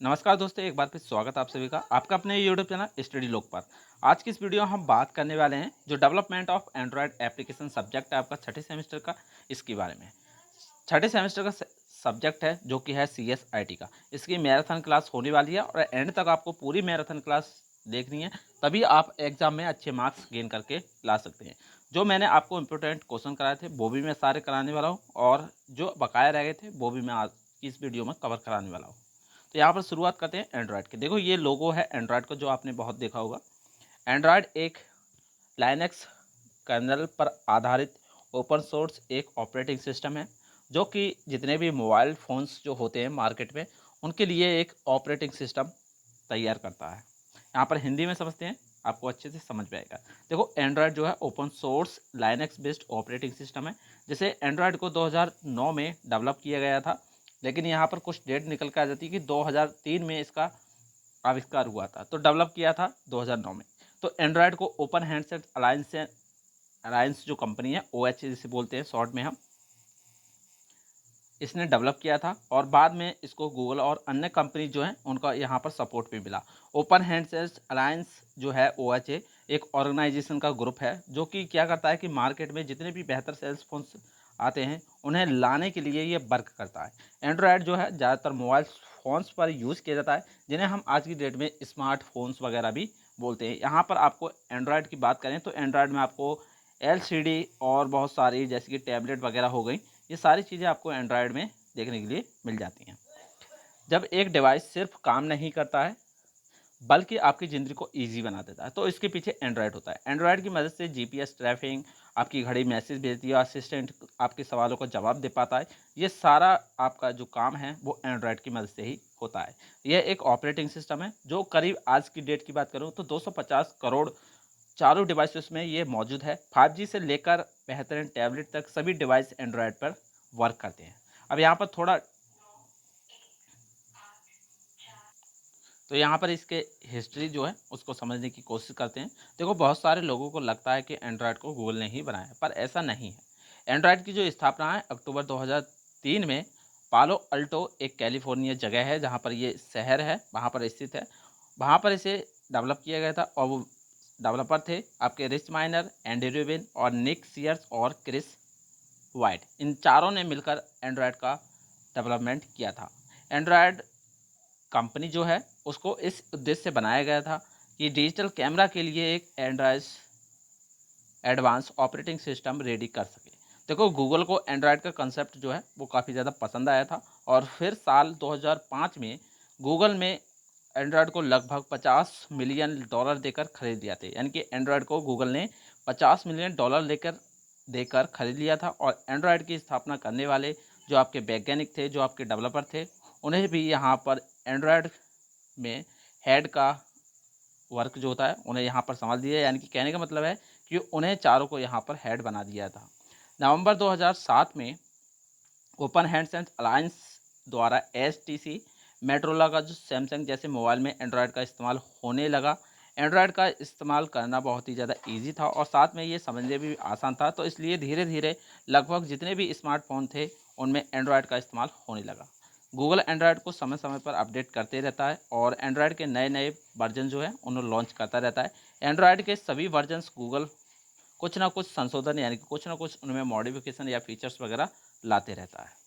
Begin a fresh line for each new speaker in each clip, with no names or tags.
नमस्कार दोस्तों, एक बार फिर स्वागत है आप सभी का आपका अपने यूट्यूब चैनल स्टडी लोक पर। आज की इस वीडियो में हम बात करने वाले हैं जो development of Android application subject है आपका छठे सेमेस्टर का, इसके बारे में। छठे सेमेस्टर का सब्जेक्ट है जो कि है CSIT का। इसकी मैराथन क्लास होने वाली है और एंड तक आपको पूरी मैराथन क्लास देखनी है, तभी आप एग्जाम में अच्छे मार्क्स गेन करके ला सकते हैं। जो मैंने आपको इम्पोर्टेंट क्वेश्चन कराए थे वो भी मैं सारे कराने वाला हूँ, और जो बकाया रह गए थे वो भी मैं आज की इस वीडियो में कवर कराने वाला हूँ। तो यहाँ पर शुरुआत करते हैं एंड्रॉयड के। देखो, ये लोगो है एंड्रॉयड का जो आपने बहुत देखा होगा। एंड्रॉयड एक लाइनक्स कर्नल पर आधारित ओपन सोर्स एक ऑपरेटिंग सिस्टम है, जो कि जितने भी मोबाइल फ़ोन्स जो होते हैं मार्केट में उनके लिए एक ऑपरेटिंग सिस्टम तैयार करता है। यहाँ पर हिंदी में समझते हैं, आपको अच्छे से समझ में आएगा। देखो, एंड्रॉयड जो है open source Linux based operating system है। जैसे एंड्रॉयड को 2009 में डेवलप किया गया था, लेकिन यहाँ पर कुछ डेट निकल कर आ जाती है कि 2003 में इसका आविष्कार हुआ था, तो डेवलप किया था 2009 में। तो एंड्रॉयड को ओपन हैंडसेट अलायंस जो कंपनी है, OH जिसे बोलते हैं शॉर्ट में हम, इसने डेवलप किया था, और बाद में इसको गूगल और अन्य कंपनी जो हैं उनका यहाँ पर सपोर्ट भी मिला। ओपन हैंडसेट अलायंस जो है OHA एक ऑर्गेनाइजेशन का ग्रुप है, जो कि क्या करता है कि मार्केट में जितने भी बेहतर सेल्स फोन्स आते हैं उन्हें लाने के लिए ये वर्क करता है। एंड्रॉयड जो है ज़्यादातर मोबाइल फ़ोन्स पर यूज़ किया जाता है, जिन्हें हम आज की डेट में स्मार्टफोन्स वगैरह भी बोलते हैं। यहाँ पर आपको एंड्रॉयड की बात करें तो एंड्रॉयड में आपको LCD और बहुत सारी जैसे कि टैबलेट वगैरह हो गई, ये सारी चीज़ें आपको एंड्रॉयड में देखने के लिए मिल जाती हैं। जब एक डिवाइस सिर्फ काम नहीं करता है बल्कि आपकी ज़िंदगी को ईजी बना देता है, तो इसके पीछे एंड्रॉयड होता है। एंड्रॉयड की मदद से GPS ट्रैकिंग, आपकी घड़ी मैसेज भेजती है, असिस्टेंट आपके सवालों का जवाब दे पाता है। ये सारा आपका जो काम है वो एंड्रॉयड की मदद से ही होता है। यह एक ऑपरेटिंग सिस्टम है जो करीब आज की डेट की बात करूँ तो 250 करोड़ चारों डिवाइसेस में ये मौजूद है। 5G से लेकर बेहतरीन टैबलेट तक सभी डिवाइस एंड्रॉयड पर वर्क करते हैं। अब यहाँ पर थोड़ा तो यहाँ पर इसके हिस्ट्री जो है उसको समझने की कोशिश करते हैं। देखो, बहुत सारे लोगों को लगता है कि एंड्रॉयड को गूगल ने ही बनाया है, पर ऐसा नहीं है। एंड्रॉयड की जो स्थापना है अक्टूबर 2003 में पालो अल्टो, एक कैलिफोर्निया जगह है जहाँ पर ये शहर है, वहाँ पर स्थित है। वहाँ पर इसे डेवलप किया गया था, और वो डेवलपर थे आपके रिच माइनर, एंडी रूबिन और निक सीयर्स और क्रिस वाइट। इन चारों ने मिलकर एंड्रॉयड का डेवलपमेंट किया था। एंड्रॉयड कंपनी जो है उसको इस उद्देश्य से बनाया गया था कि डिजिटल कैमरा के लिए एक Android advance operating system ready कर सके। देखो, गूगल को एंड्रॉयड का कंसेप्ट जो है वो काफ़ी ज़्यादा पसंद आया था, और फिर साल 2005 में गूगल में एंड्रॉयड को लगभग $50 मिलियन देकर खरीद लिया था। यानी कि एंड्रॉयड को गूगल ने $50 मिलियन देकर खरीद लिया था, और एंड्रॉयड की स्थापना करने वाले जो आपके वैज्ञानिक थे, जो आपके डेवलपर थे, उन्हें भी यहाँ पर एंड्रॉयड में हेड का वर्क जो होता है उन्हें यहाँ पर संभाल दिया। यानी कि कहने का मतलब है कि उन्हें चारों को यहाँ पर हेड बना दिया था। नवंबर 2007 में ओपन हैंडसेट अलायंस द्वारा HTC मेट्रोला का जो सैमसंग जैसे मोबाइल में एंड्रॉयड का इस्तेमाल होने लगा। एंड्रॉयड का इस्तेमाल करना बहुत ही ज़्यादा इजी था, और साथ में ये समझने भी आसान था, तो इसलिए धीरे धीरे लगभग जितने भी स्मार्टफोन थे उनमें एंड्रॉयड का इस्तेमाल होने लगा। गूगल एंड्रॉयड को समय समय पर अपडेट करते रहता है, और एंड्रॉयड के नए नए वर्जन जो है उन्हें लॉन्च करता रहता है। एंड्रॉयड के सभी वर्जन्स गूगल कुछ ना कुछ संशोधन, यानी कि कुछ ना कुछ उनमें मॉडिफिकेशन या फीचर्स वगैरह लाते रहता है।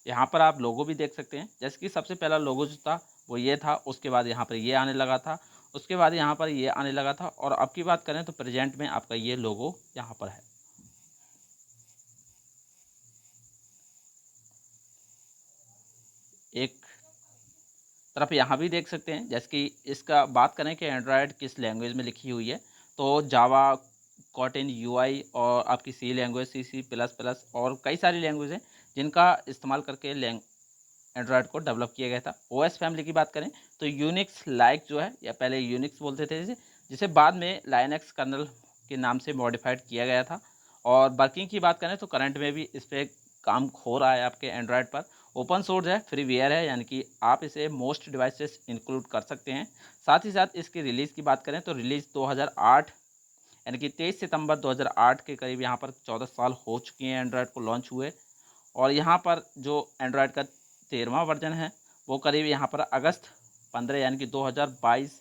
यहाँ पर आप लोगो भी देख सकते हैं। जैसे कि सबसे पहला लोगो जो था वो ये था, उसके बाद यहाँ पर ये आने लगा था, उसके बाद यहाँ पर ये आने लगा था, और अब की बात करें तो प्रेजेंट में आपका ये लोगो यहाँ पर है। एक तरफ यहाँ भी देख सकते हैं, जैसे कि इसका बात करें कि एंड्रॉयड किस लैंग्वेज में लिखी हुई है, तो जावा, कॉटन UI, और आपकी C लैंग्वेज, C++ और कई सारी लैंग्वेज हैं जिनका इस्तेमाल करके एंड्रॉयड को डेवलप किया गया था। OS फैमिली की बात करें तो यूनिक्स लाइक जो है, या पहले यूनिक्स बोलते थे जिसे जिसे बाद में लाइनक्स कर्नल के नाम से मॉडिफाइड किया गया था। और वर्किंग की बात करें तो करंट में भी इस पर काम हो रहा है आपके एंड्रॉयड पर। ओपन सोर्स है, फ्रीवेयर है, यानी कि आप इसे मोस्ट डिवाइसेस इंक्लूड कर सकते हैं। साथ ही साथ इसकी रिलीज़ की बात करें तो रिलीज़ 2008 यानी कि 23 सितंबर 2008 के करीब यहाँ पर 14 साल हो चुके हैं एंड्रॉयड को लॉन्च हुए। और यहाँ पर जो एंड्रॉयड का 13वां वर्जन है वो करीब यहाँ पर अगस्त 15 यानी कि 2022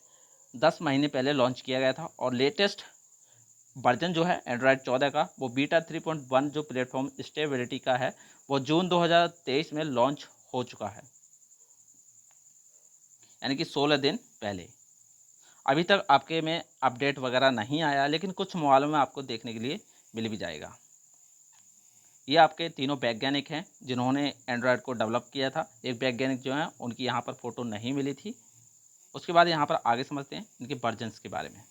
10 महीने पहले लॉन्च किया गया था। और लेटेस्ट वर्जन जो है एंड्रॉयड 14 का वो बीटा 3.1 जो प्लेटफॉर्म स्टेबिलिटी का है वो जून 2023 में लॉन्च हो चुका है, यानी कि 16 दिन पहले। अभी तक आपके में अपडेट वगैरह नहीं आया, लेकिन कुछ मोबाइलों में आपको देखने के लिए मिल भी जाएगा। ये आपके तीनों वैज्ञानिक हैं जिन्होंने एंड्रॉयड को डेवलप किया था। एक वैज्ञानिक जो हैं उनकी यहाँ पर फ़ोटो नहीं मिली थी। उसके बाद यहाँ पर आगे समझते हैं इनके वर्जन्स के बारे में।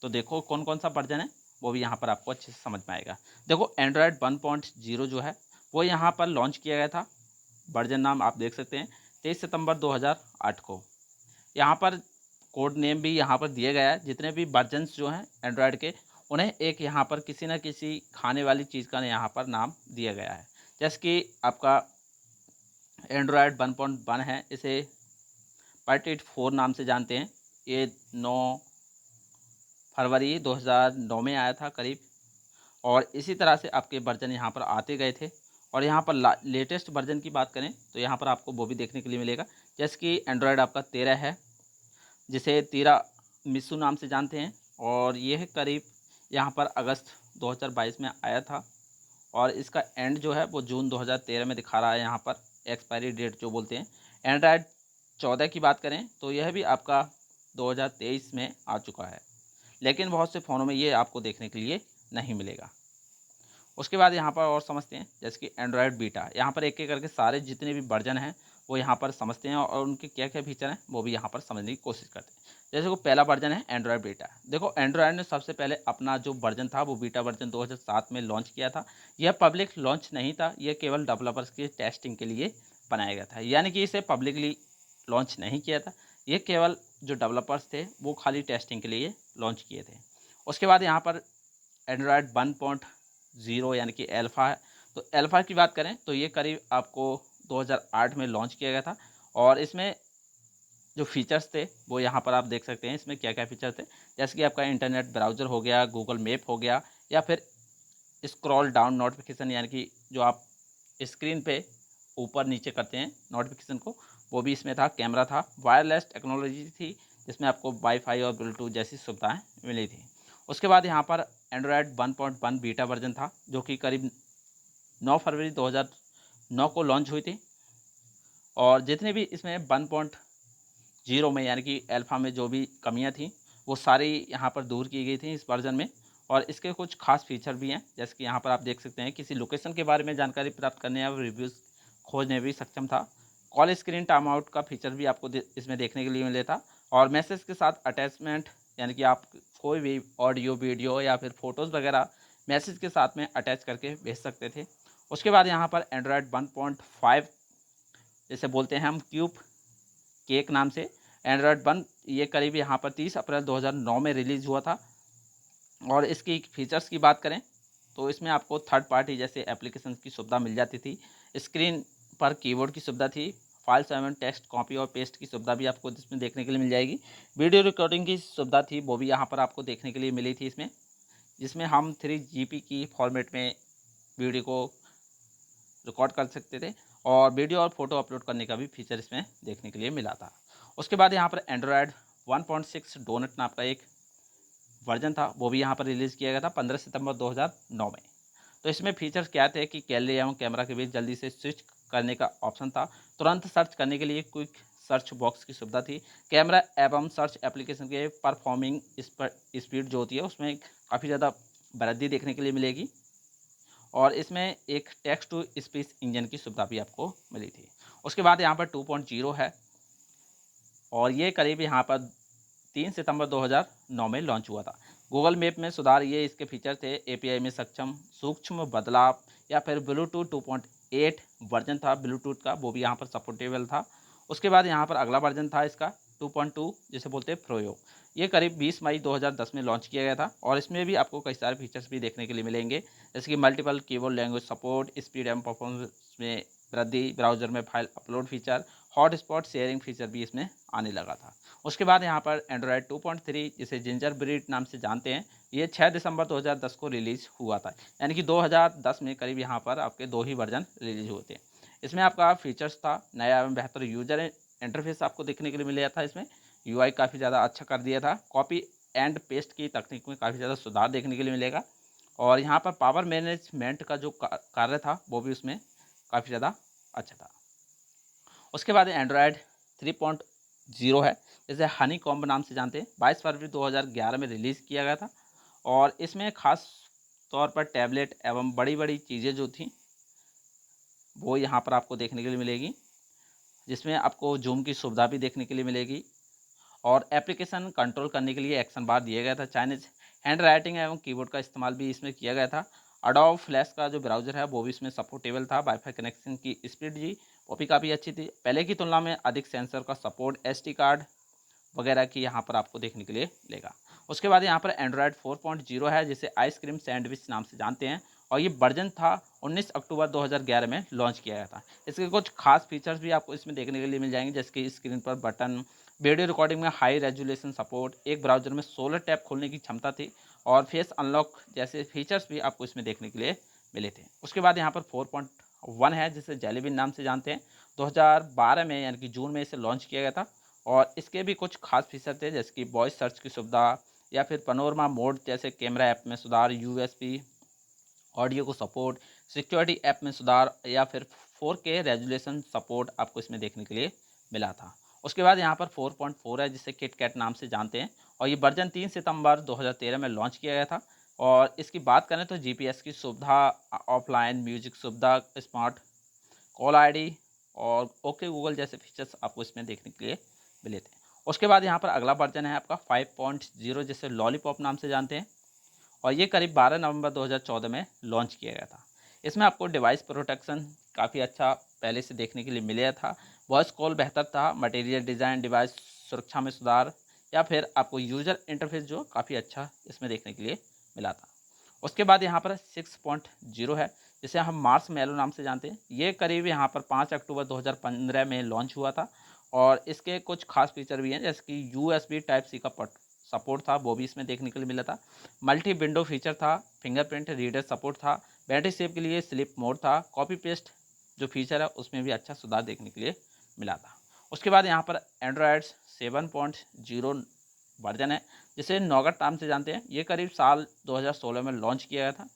तो देखो कौन कौन सा वर्जन है वो भी यहाँ पर आपको अच्छे से समझ में आएगा। देखो एंड्रॉयड 1.0 जो है वो यहाँ पर लॉन्च किया गया था। वर्जन नाम आप देख सकते हैं 23 सितंबर 2008 को। यहाँ पर कोड नेम भी यहाँ पर दिया गया है। जितने भी वर्जन्स जो हैं एंड्रॉयड के उन्हें एक यहाँ पर किसी न किसी खाने वाली चीज़ का यहाँ पर नाम दिया गया है। जैसे कि आपका एंड्रॉयड 1.1 है, इसे पार्टेट 4 नाम से जानते हैं। ये 9 फरवरी 2009 में आया था करीब। और इसी तरह से आपके वर्जन यहाँ पर आते गए थे। और यहाँ पर लेटेस्ट वर्जन की बात करें तो यहाँ पर आपको वो भी देखने के लिए मिलेगा। जैसे कि एंड्रॉयड आपका 13 है, जिसे 13 मिसू नाम से जानते हैं। और ये करीब यहाँ पर अगस्त 2022 में आया था। और इसका एंड जो है वो जून 2013 में दिखा रहा है, यहाँ पर एक्सपायरी डेट जो बोलते हैं। एंड्रॉयड 14 की बात करें तो यह भी आपका 2023 में आ चुका है, लेकिन बहुत से फ़ोनों में ये आपको देखने के लिए नहीं मिलेगा। उसके बाद यहाँ पर और समझते हैं जैसे कि एंड्रॉयड बीटा। यहाँ पर एक एक करके सारे जितने भी वर्जन हैं वो यहाँ पर समझते हैं और उनके क्या क्या फीचर हैं वो भी यहाँ पर समझने की कोशिश करते हैं। जैसे वो पहला वर्जन है एंड्रॉयड बीटा। देखो एंड्रॉयड ने सबसे पहले अपना जो वर्जन था वो बीटा वर्जन 2007 में लॉन्च किया था। यह पब्लिक लॉन्च नहीं था, यह केवल डेवलपर्स की टेस्टिंग के लिए बनाया गया था, यानी कि इसे पब्लिकली लॉन्च नहीं किया था। ये केवल जो डेवलपर्स थे वो खाली टेस्टिंग के लिए लॉन्च किए थे। उसके बाद यहाँ पर एंड्रॉयड 1.0 यानी कि एल्फ़ा है। तो एल्फ़ा की बात करें तो ये करीब आपको 2008 में लॉन्च किया गया था। और इसमें जो फीचर्स थे वो यहाँ पर आप देख सकते हैं। इसमें क्या क्या फीचर थे, जैसे कि आपका इंटरनेट ब्राउज़र हो गया, गूगल मैप हो गया, या फिर स्क्रॉल डाउन नोटिफिकेशन, यानी कि जो आप स्क्रीन पे ऊपर नीचे करते हैं नोटिफिकेशन को, वो भी इसमें था। कैमरा था, वायरलेस टेक्नोलॉजी थी जिसमें आपको वाईफाई और ब्लूटूथ जैसी सुविधाएं मिली थी। उसके बाद यहाँ पर एंड्रॉयड 1.1 बीटा वर्जन था जो कि करीब 9 फरवरी 2009 को लॉन्च हुई थी। और जितने भी इसमें 1.0 में यानी कि अल्फ़ा में जो भी कमियां थी वो सारी यहाँ पर दूर की गई थी इस वर्जन में। और इसके कुछ खास फीचर भी हैं, जैसे कि यहाँ पर आप देख सकते हैं किसी लोकेशन के बारे में जानकारी प्राप्त करने या रिव्यूज़ खोजने भी सक्षम था। कॉल स्क्रीन टाइम आउट का फीचर भी आपको इसमें देखने के लिए मिले था। और मैसेज के साथ अटैचमेंट, यानी कि आप कोई भी ऑडियो वीडियो या फिर फ़ोटोज़ वगैरह मैसेज के साथ में अटैच करके भेज सकते थे। उसके बाद यहाँ पर एंड्रॉयड 1.5 जैसे बोलते हैं हम क्यूब केक नाम से एंड्रॉयड 1, ये करीब यहाँ पर 30 अप्रैल 2009 में रिलीज़ हुआ था। और इसकी फीचर्स की बात करें तो इसमें आपको थर्ड पार्टी जैसे एप्लीकेशन की सुविधा मिल जाती थी। स्क्रीन पर कीबोर्ड की सुविधा थी। फाइल्स एवं टेक्स्ट कॉपी और पेस्ट की सुविधा भी आपको इसमें देखने के लिए मिल जाएगी। वीडियो रिकॉर्डिंग की सुविधा थी, वो भी यहाँ पर आपको देखने के लिए मिली थी इसमें, जिसमें हम 3GP की फॉर्मेट में वीडियो को रिकॉर्ड कर सकते थे। और वीडियो और फोटो अपलोड करने का भी फीचर इसमें देखने के लिए मिला था। उसके बाद यहाँ पर एंड्रॉयड 1.6 डोनट नाम का एक वर्जन था, वो भी यहाँ पर रिलीज़ किया गया था 15 सितंबर 2009 में। तो इसमें फीचर्स क्या थे कि गैलरी एवं कैमरा के बीच जल्दी से स्विच करने का ऑप्शन था। तुरंत सर्च करने के लिए क्विक सर्च बॉक्स की सुविधा थी। कैमरा एवं सर्च एप्लीकेशन के परफॉर्मिंग स्पीड जो होती है उसमें काफ़ी ज़्यादा वृद्धि देखने के लिए मिलेगी। और इसमें एक टेक्स्ट टू स्पीच इंजन की सुविधा भी आपको मिली थी। उसके बाद यहाँ पर 2.0 है और ये करीब यहाँ पर 3 सितंबर 2009 में लॉन्च हुआ था। गूगल मैप में सुधार, ये इसके फीचर थे। एपीआई में सक्षम सूक्ष्म बदलाव, या फिर ब्लूटूथ 2.8 वर्जन था ब्लूटूथ का, वो भी यहाँ पर सपोर्टेबल था। उसके बाद यहाँ पर अगला वर्जन था इसका 2.2 जिसे बोलते हैं प्रोयो। ये करीब 20 मई 2010 में लॉन्च किया गया था। और इसमें भी आपको कई सारे फीचर्स भी देखने के लिए मिलेंगे, जैसे कि multiple keyboard language support, speed एवं परफॉर्मेंस में वृद्धि, ब्राउज़र में file upload feature, hotspot sharing feature भी इसमें आने लगा था। उसके बाद यहाँ पर एंड्रॉयड 2.3 जिसे जिंजर ब्रीड नाम से जानते हैं, ये 6 दिसंबर 2010 को रिलीज हुआ था। यानी कि 2010 में करीब यहाँ पर आपके 2 ही वर्जन रिलीज हुए थे। इसमें आपका फीचर्स था नया एवं बेहतर यूजर इंटरफेस आपको देखने के लिए मिला था। इसमें यूआई काफ़ी ज़्यादा अच्छा कर दिया था। कॉपी एंड पेस्ट की तकनीक में काफ़ी ज़्यादा सुधार देखने के लिए मिलेगा। और यहाँ पर पावर मैनेजमेंट का जो कार्य था वो भी उसमें काफ़ी ज़्यादा अच्छा था। उसके बाद एंड्रॉयड 3.0 है, जैसे हनी कॉम्ब नाम से जानते हैं, 22 फरवरी 2011 में रिलीज़ किया गया था। और इसमें खास तौर पर टैबलेट एवं बड़ी बड़ी चीज़ें जो थी वो यहाँ पर आपको देखने के लिए मिलेगी, जिसमें आपको जूम की सुविधा भी देखने के लिए मिलेगी। और एप्लीकेशन कंट्रोल करने के लिए एक्शन बार दिया गया था। चाइनीज हैंड राइटिंग एवं कीबोर्ड का इस्तेमाल भी इसमें किया गया था। अडोब फ्लैश का जो ब्राउज़र है वो भी इसमें सपोर्टेबल था। वाईफाई कनेक्शन की स्पीड जी वो भी काफ़ी अच्छी थी। पहले की तुलना में अधिक सेंसर का सपोर्ट, एसडी कार्ड वगैरह की यहाँ पर आपको देखने के लिए मिलेगा। उसके बाद यहाँ पर एंड्रॉयड 4.0 है, जिसे आइसक्रीम सैंडविच नाम से जानते हैं। और ये वर्जन था 19 अक्टूबर 2011 में लॉन्च किया गया था। इसके कुछ खास फीचर्स भी आपको इसमें देखने के लिए मिल जाएंगे, जैसे कि स्क्रीन पर बटन, वीडियो रिकॉर्डिंग में हाई रेजोल्यूशन सपोर्ट, एक ब्राउजर में 16 टैब खोलने की क्षमता थी और फेस अनलॉक जैसे फीचर्स भी आपको इसमें देखने के लिए मिले थे। उसके बाद यहाँ पर 4.1 है, जिसे जेलीबिन नाम से जानते हैं। 2012 में यानी कि जून में इसे लॉन्च किया गया था। और इसके भी कुछ खास फीचर थे, जैसे कि वॉइस सर्च की सुविधा या फिर पनोरमा मोड जैसे कैमरा ऐप में सुधार, यूएसबी ऑडियो को सपोर्ट, सिक्योरिटी ऐप में सुधार या फिर 4K रेजोल्यूशन सपोर्ट आपको इसमें देखने के लिए मिला था। उसके बाद यहाँ पर 4.4 है, जिसे किटकैट नाम से जानते हैं। और ये वर्जन 3 सितंबर 2013 में लॉन्च किया गया था। और इसकी बात करें तो जीपीएस की सुविधा, ऑफलाइन म्यूजिक सुविधा, स्मार्ट कॉल आईडी और ओके गूगल जैसे फीचर्स आपको इसमें देखने के लिए मिले थे। उसके बाद यहाँ पर अगला वर्जन है आपका 5.0, जिसे लॉलीपॉप नाम से जानते हैं। और ये करीब 12 नवंबर 2014 में लॉन्च किया गया था। इसमें आपको डिवाइस प्रोटेक्शन काफ़ी अच्छा पहले से देखने के लिए मिला था। वॉइस कॉल बेहतर था, मटेरियल डिज़ाइन, डिवाइस सुरक्षा में सुधार या फिर आपको यूज़र इंटरफेस जो काफ़ी अच्छा इसमें देखने के लिए मिला था। उसके बाद यहाँ पर 6.0 है, जिसे हम मार्स मेलो नाम से जानते हैं। ये करीब यहाँ पर 5 अक्टूबर 2015 में लॉन्च हुआ था। और इसके कुछ खास फीचर भी हैं, जैसे कि यूएसबी टाइप सी का सपोर्ट था, वो भी इसमें देखने के लिए मिला था। मल्टी विंडो फीचर था, फिंगरप्रिंट रीडर सपोर्ट था, बैटरी सेव के लिए स्लिप मोड था, कॉपी पेस्ट जो फीचर है उसमें भी अच्छा सुधार देखने के लिए मिला था। उसके बाद यहाँ पर एंड्रॉयड 7.0 वर्जन है, जिसे नौगट नाम से जानते हैं। ये करीब साल 2016 में लॉन्च किया गया था।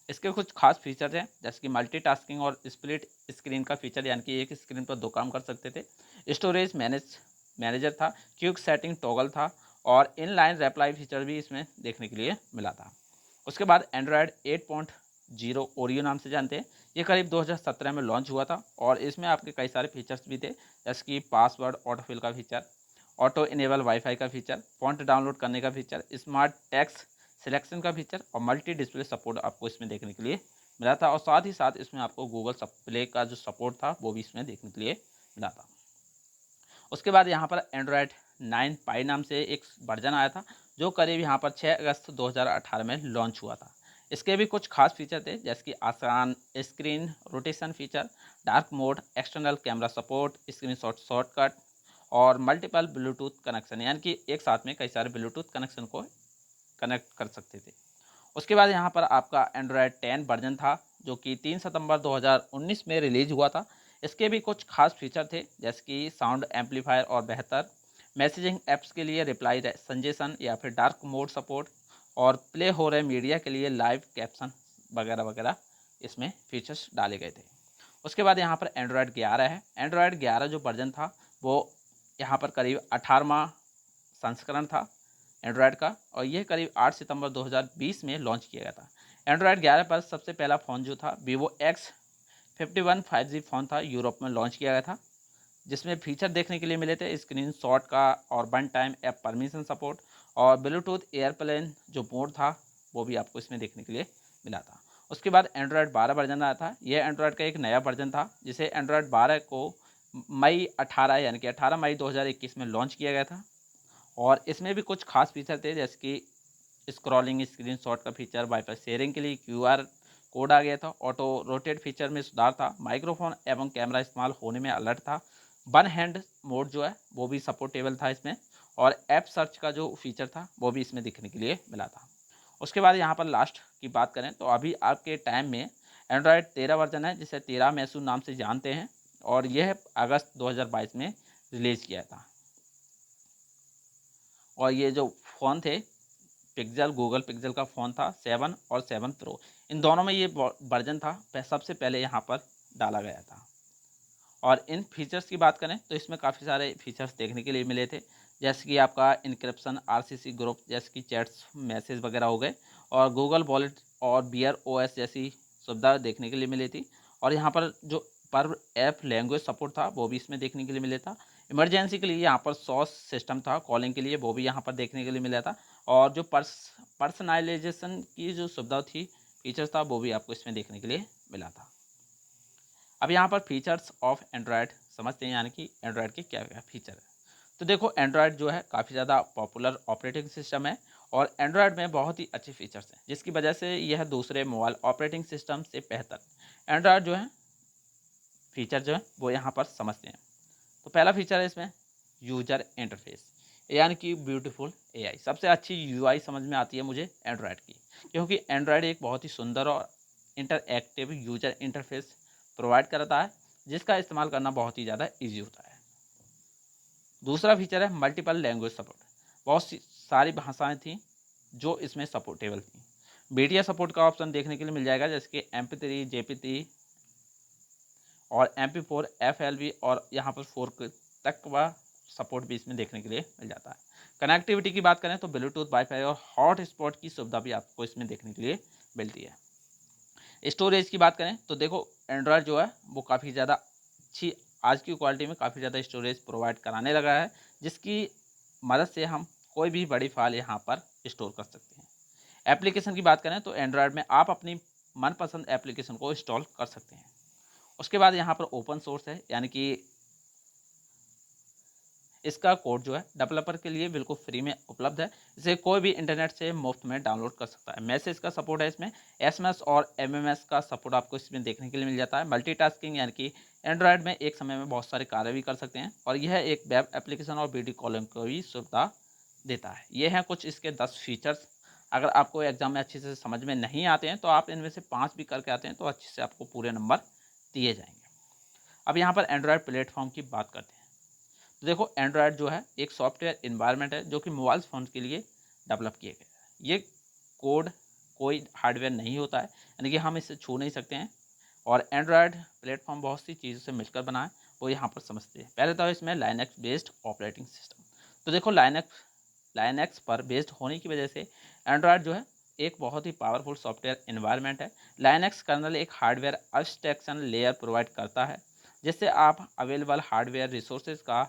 इसके कुछ खास फीचर हैं, जैसे कि मल्टीटास्किंग और स्प्लिट स्क्रीन का फीचर, यानी कि एक स्क्रीन पर दो काम कर सकते थे। स्टोरेज मैनेजर था, क्विक सेटिंग टॉगल था और इनलाइन रिप्लाई फीचर भी इसमें देखने के लिए मिला था। उसके बाद एंड्रॉयड 8.0 ओरियो नाम से जानते हैं। ये करीब 2017 में लॉन्च हुआ था और इसमें आपके कई सारे फीचर्स भी थे, जैसे कि पासवर्ड ऑटोफिल का फीचर, ऑटो इनेबल वाईफाई का फीचर, फॉन्ट डाउनलोड करने का फीचर, स्मार्ट टेक्स्ट सिलेक्शन का फीचर और मल्टी डिस्प्ले सपोर्ट आपको इसमें देखने के लिए मिला था। और साथ ही साथ इसमें आपको गूगल प्ले का जो सपोर्ट था वो भी इसमें देखने के लिए मिला था। उसके बाद यहाँ पर एंड्रॉयड 9 पाई नाम से एक वर्जन आया था, जो करीब यहाँ पर 6 अगस्त 2018 में लॉन्च हुआ था। इसके भी कुछ खास फीचर थे, जैसे कि आसान screen rotation feature, dark mode, external camera support, screen shortcut और मल्टीपल ब्लूटूथ कनेक्शन, यानी कि एक साथ में कई सारे ब्लूटूथ कनेक्शन को कनेक्ट कर सकते थे। उसके बाद यहाँ पर आपका एंड्रॉयड 10 वर्जन था, जो कि 3 सितंबर 2019 में रिलीज हुआ था। इसके भी कुछ खास फीचर थे, जैसे कि साउंड एम्पलीफायर और बेहतर मैसेजिंग ऐप्स के लिए रिप्लाई संजेशन या फिर डार्क मोड सपोर्ट और प्ले हो रहे मीडिया के लिए लाइव कैप्शन वगैरह वगैरह इसमें फीचर्स डाले गए थे। उसके बाद यहाँ पर एंड्रॉयड 11 है। एंड्रॉयड 11 जो वर्जन था वो यहाँ पर करीब 18वां संस्करण था एंड्रॉयड का, और यह करीब 8 सितंबर 2020 में लॉन्च किया गया था। एंड्रॉयड 11 पर सबसे पहला फ़ोन जो था वीवो X51 5G फ़ोन था, यूरोप में लॉन्च किया गया था, जिसमें फीचर देखने के लिए मिले थे स्क्रीन शॉट का और one time app permission support और ब्लूटूथ एयरप्लेन जो मोड था वो भी आपको इसमें देखने के लिए मिला था। उसके बाद एंड्रॉयड 12 वर्जन आया था। यह एंड्रॉयड का एक नया वर्जन था, जिसे एंड्रॉयड 12 को मई 18 यानी कि 18 मई 2021 में लॉन्च किया गया था। और इसमें भी कुछ खास फीचर थे, जैसे कि स्क्रॉलिंग स्क्रीन शॉट का फीचर, वाईफाई शेयरिंग के लिए QR कोड आ गया था, ऑटो रोटेट फीचर में सुधार था, माइक्रोफोन एवं कैमरा इस्तेमाल होने में अलर्ट था, वन हैंड मोड जो है वो भी सपोर्टेबल था इसमें, और ऐप सर्च का जो फीचर था वो भी इसमें दिखने के लिए मिला था। उसके बाद यहाँ पर लास्ट की बात करें तो अभी आपके टाइम में एंड्रॉयड 13 वर्जन है, जिसे 13 मैसू नाम से जानते हैं, और यह अगस्त 2022 में रिलीज़ किया था। और ये जो फ़ोन थे पिक्सल, गूगल पिक्सल का फ़ोन था 7 और 7 प्रो, इन दोनों में ये वर्जन था सबसे पहले यहाँ पर डाला गया था। और इन फीचर्स की बात करें तो इसमें काफ़ी सारे फीचर्स देखने के लिए मिले थे, जैसे कि आपका इनक्रिप्शन, आरसीसी ग्रुप जैसे कि चैट्स मैसेज वगैरह हो गए, और गूगल वॉलेट और बियर ओएस जैसी सुविधा देखने के लिए मिली थी। और यहाँ पर जो पर ऐप लैंग्वेज सपोर्ट था वो भी इसमें देखने के लिए मिला था। इमरजेंसी के लिए यहाँ पर सॉस सिस्टम था, कॉलिंग के लिए वो भी यहाँ पर देखने के लिए मिला था। और जो पर्सनलाइजेशन की जो सुविधा थी, फीचर्स था, वो भी आपको इसमें देखने के लिए मिला था। अब यहाँ पर फीचर्स ऑफ एंड्रॉयड समझते हैं, यानी कि एंड्रॉयड के क्या क्या फीचर है। तो देखो, एंड्रॉयड जो है काफ़ी ज़्यादा पॉपुलर ऑपरेटिंग सिस्टम है, और एंड्रॉयड में बहुत ही अच्छे फीचर्स हैं, जिसकी वजह से यह दूसरे मोबाइल ऑपरेटिंग सिस्टम से बेहतर एंड्रॉयड जो है फीचर जो है वो यहाँ पर समझते हैं। तो पहला फीचर है इसमें यूजर इंटरफेस, यानी कि ब्यूटीफुल एआई। सबसे अच्छी यूआई समझ में आती है मुझे एंड्रॉयड की, क्योंकि एंड्रॉयड एक बहुत ही सुंदर और इंटरएक्टिव यूजर इंटरफेस प्रोवाइड करता है, जिसका इस्तेमाल करना बहुत ही ज़्यादा ईजी होता है। दूसरा फीचर है मल्टीपल लैंग्वेज सपोर्ट। बहुत सी सारी भाषाएं थी जो इसमें सपोर्टेबल थी। मीडिया सपोर्ट का ऑप्शन देखने के लिए मिल जाएगा, जैसे कि MP3, JP3 और MP4, FLV, और यहाँ पर 4 तक का सपोर्ट भी इसमें देखने के लिए मिल जाता है। कनेक्टिविटी की बात करें तो ब्लूटूथ, वाईफाई और हॉटस्पॉट की सुविधा भी आपको इसमें देखने के लिए मिलती है। स्टोरेज की बात करें तो देखो, एंड्रॉयड जो है वो काफ़ी ज़्यादा अच्छी, आज की क्वालिटी में काफ़ी ज़्यादा स्टोरेज प्रोवाइड कराने लगा है, जिसकी मदद से हम कोई भी बड़ी फाइल यहाँ पर स्टोर कर सकते हैं। एप्लीकेशन की बात करें तो एंड्रॉयड में आप अपनी मनपसंद एप्लीकेशन को इंस्टॉल कर सकते हैं। उसके बाद यहाँ पर ओपन सोर्स है, यानी कि इसका कोड जो है डेवलपर के लिए बिल्कुल फ्री में उपलब्ध है, इसे कोई भी इंटरनेट से मुफ्त में डाउनलोड कर सकता है। मैसेज का सपोर्ट है इसमें, SMS और MMS का सपोर्ट आपको इसमें देखने के लिए मिल जाता है। मल्टीटास्किंग, यानी कि एंड्रॉयड में एक समय में बहुत सारे कार्य भी कर सकते हैं, और यह एक वेब एप्लीकेशन और वीडियो कॉलिंग को भी सुविधा देता है। ये हैं कुछ इसके 10 फीचर्स। अगर आपको एग्जाम में अच्छे से समझ में नहीं आते हैं तो आप इनमें से 5 भी करके आते हैं तो अच्छे से आपको पूरे नंबर दिए जाएंगे। अब यहाँ पर एंड्रॉयड प्लेटफॉर्म की बात करते हैं। तो देखो, एंड्रॉयड जो है एक सॉफ्टवेयर इन्वायरमेंट है जो कि मोबाइल फ़ोन के लिए डेवलप किए गए हैं। ये कोड कोई हार्डवेयर नहीं होता है, यानी कि हम इसे छू नहीं सकते हैं। और एंड्रॉयड प्लेटफॉर्म बहुत सी चीज़ों से मिलकर बना है, वो यहाँ पर समझते हैं। पहले तो इसमें लाइनक्स बेस्ड ऑपरेटिंग सिस्टम। तो देखो, लाइनक्स पर बेस्ड होने की वजह से एंड्रॉयड जो है एक बहुत ही पावरफुल सॉफ्टवेयर इन्वायरमेंट है। लाइनक्स कर्नल एक हार्डवेयर एब्स्ट्रैक्शन लेयर प्रोवाइड करता है, जिससे आप अवेलेबल हार्डवेयर रिसोर्सेज का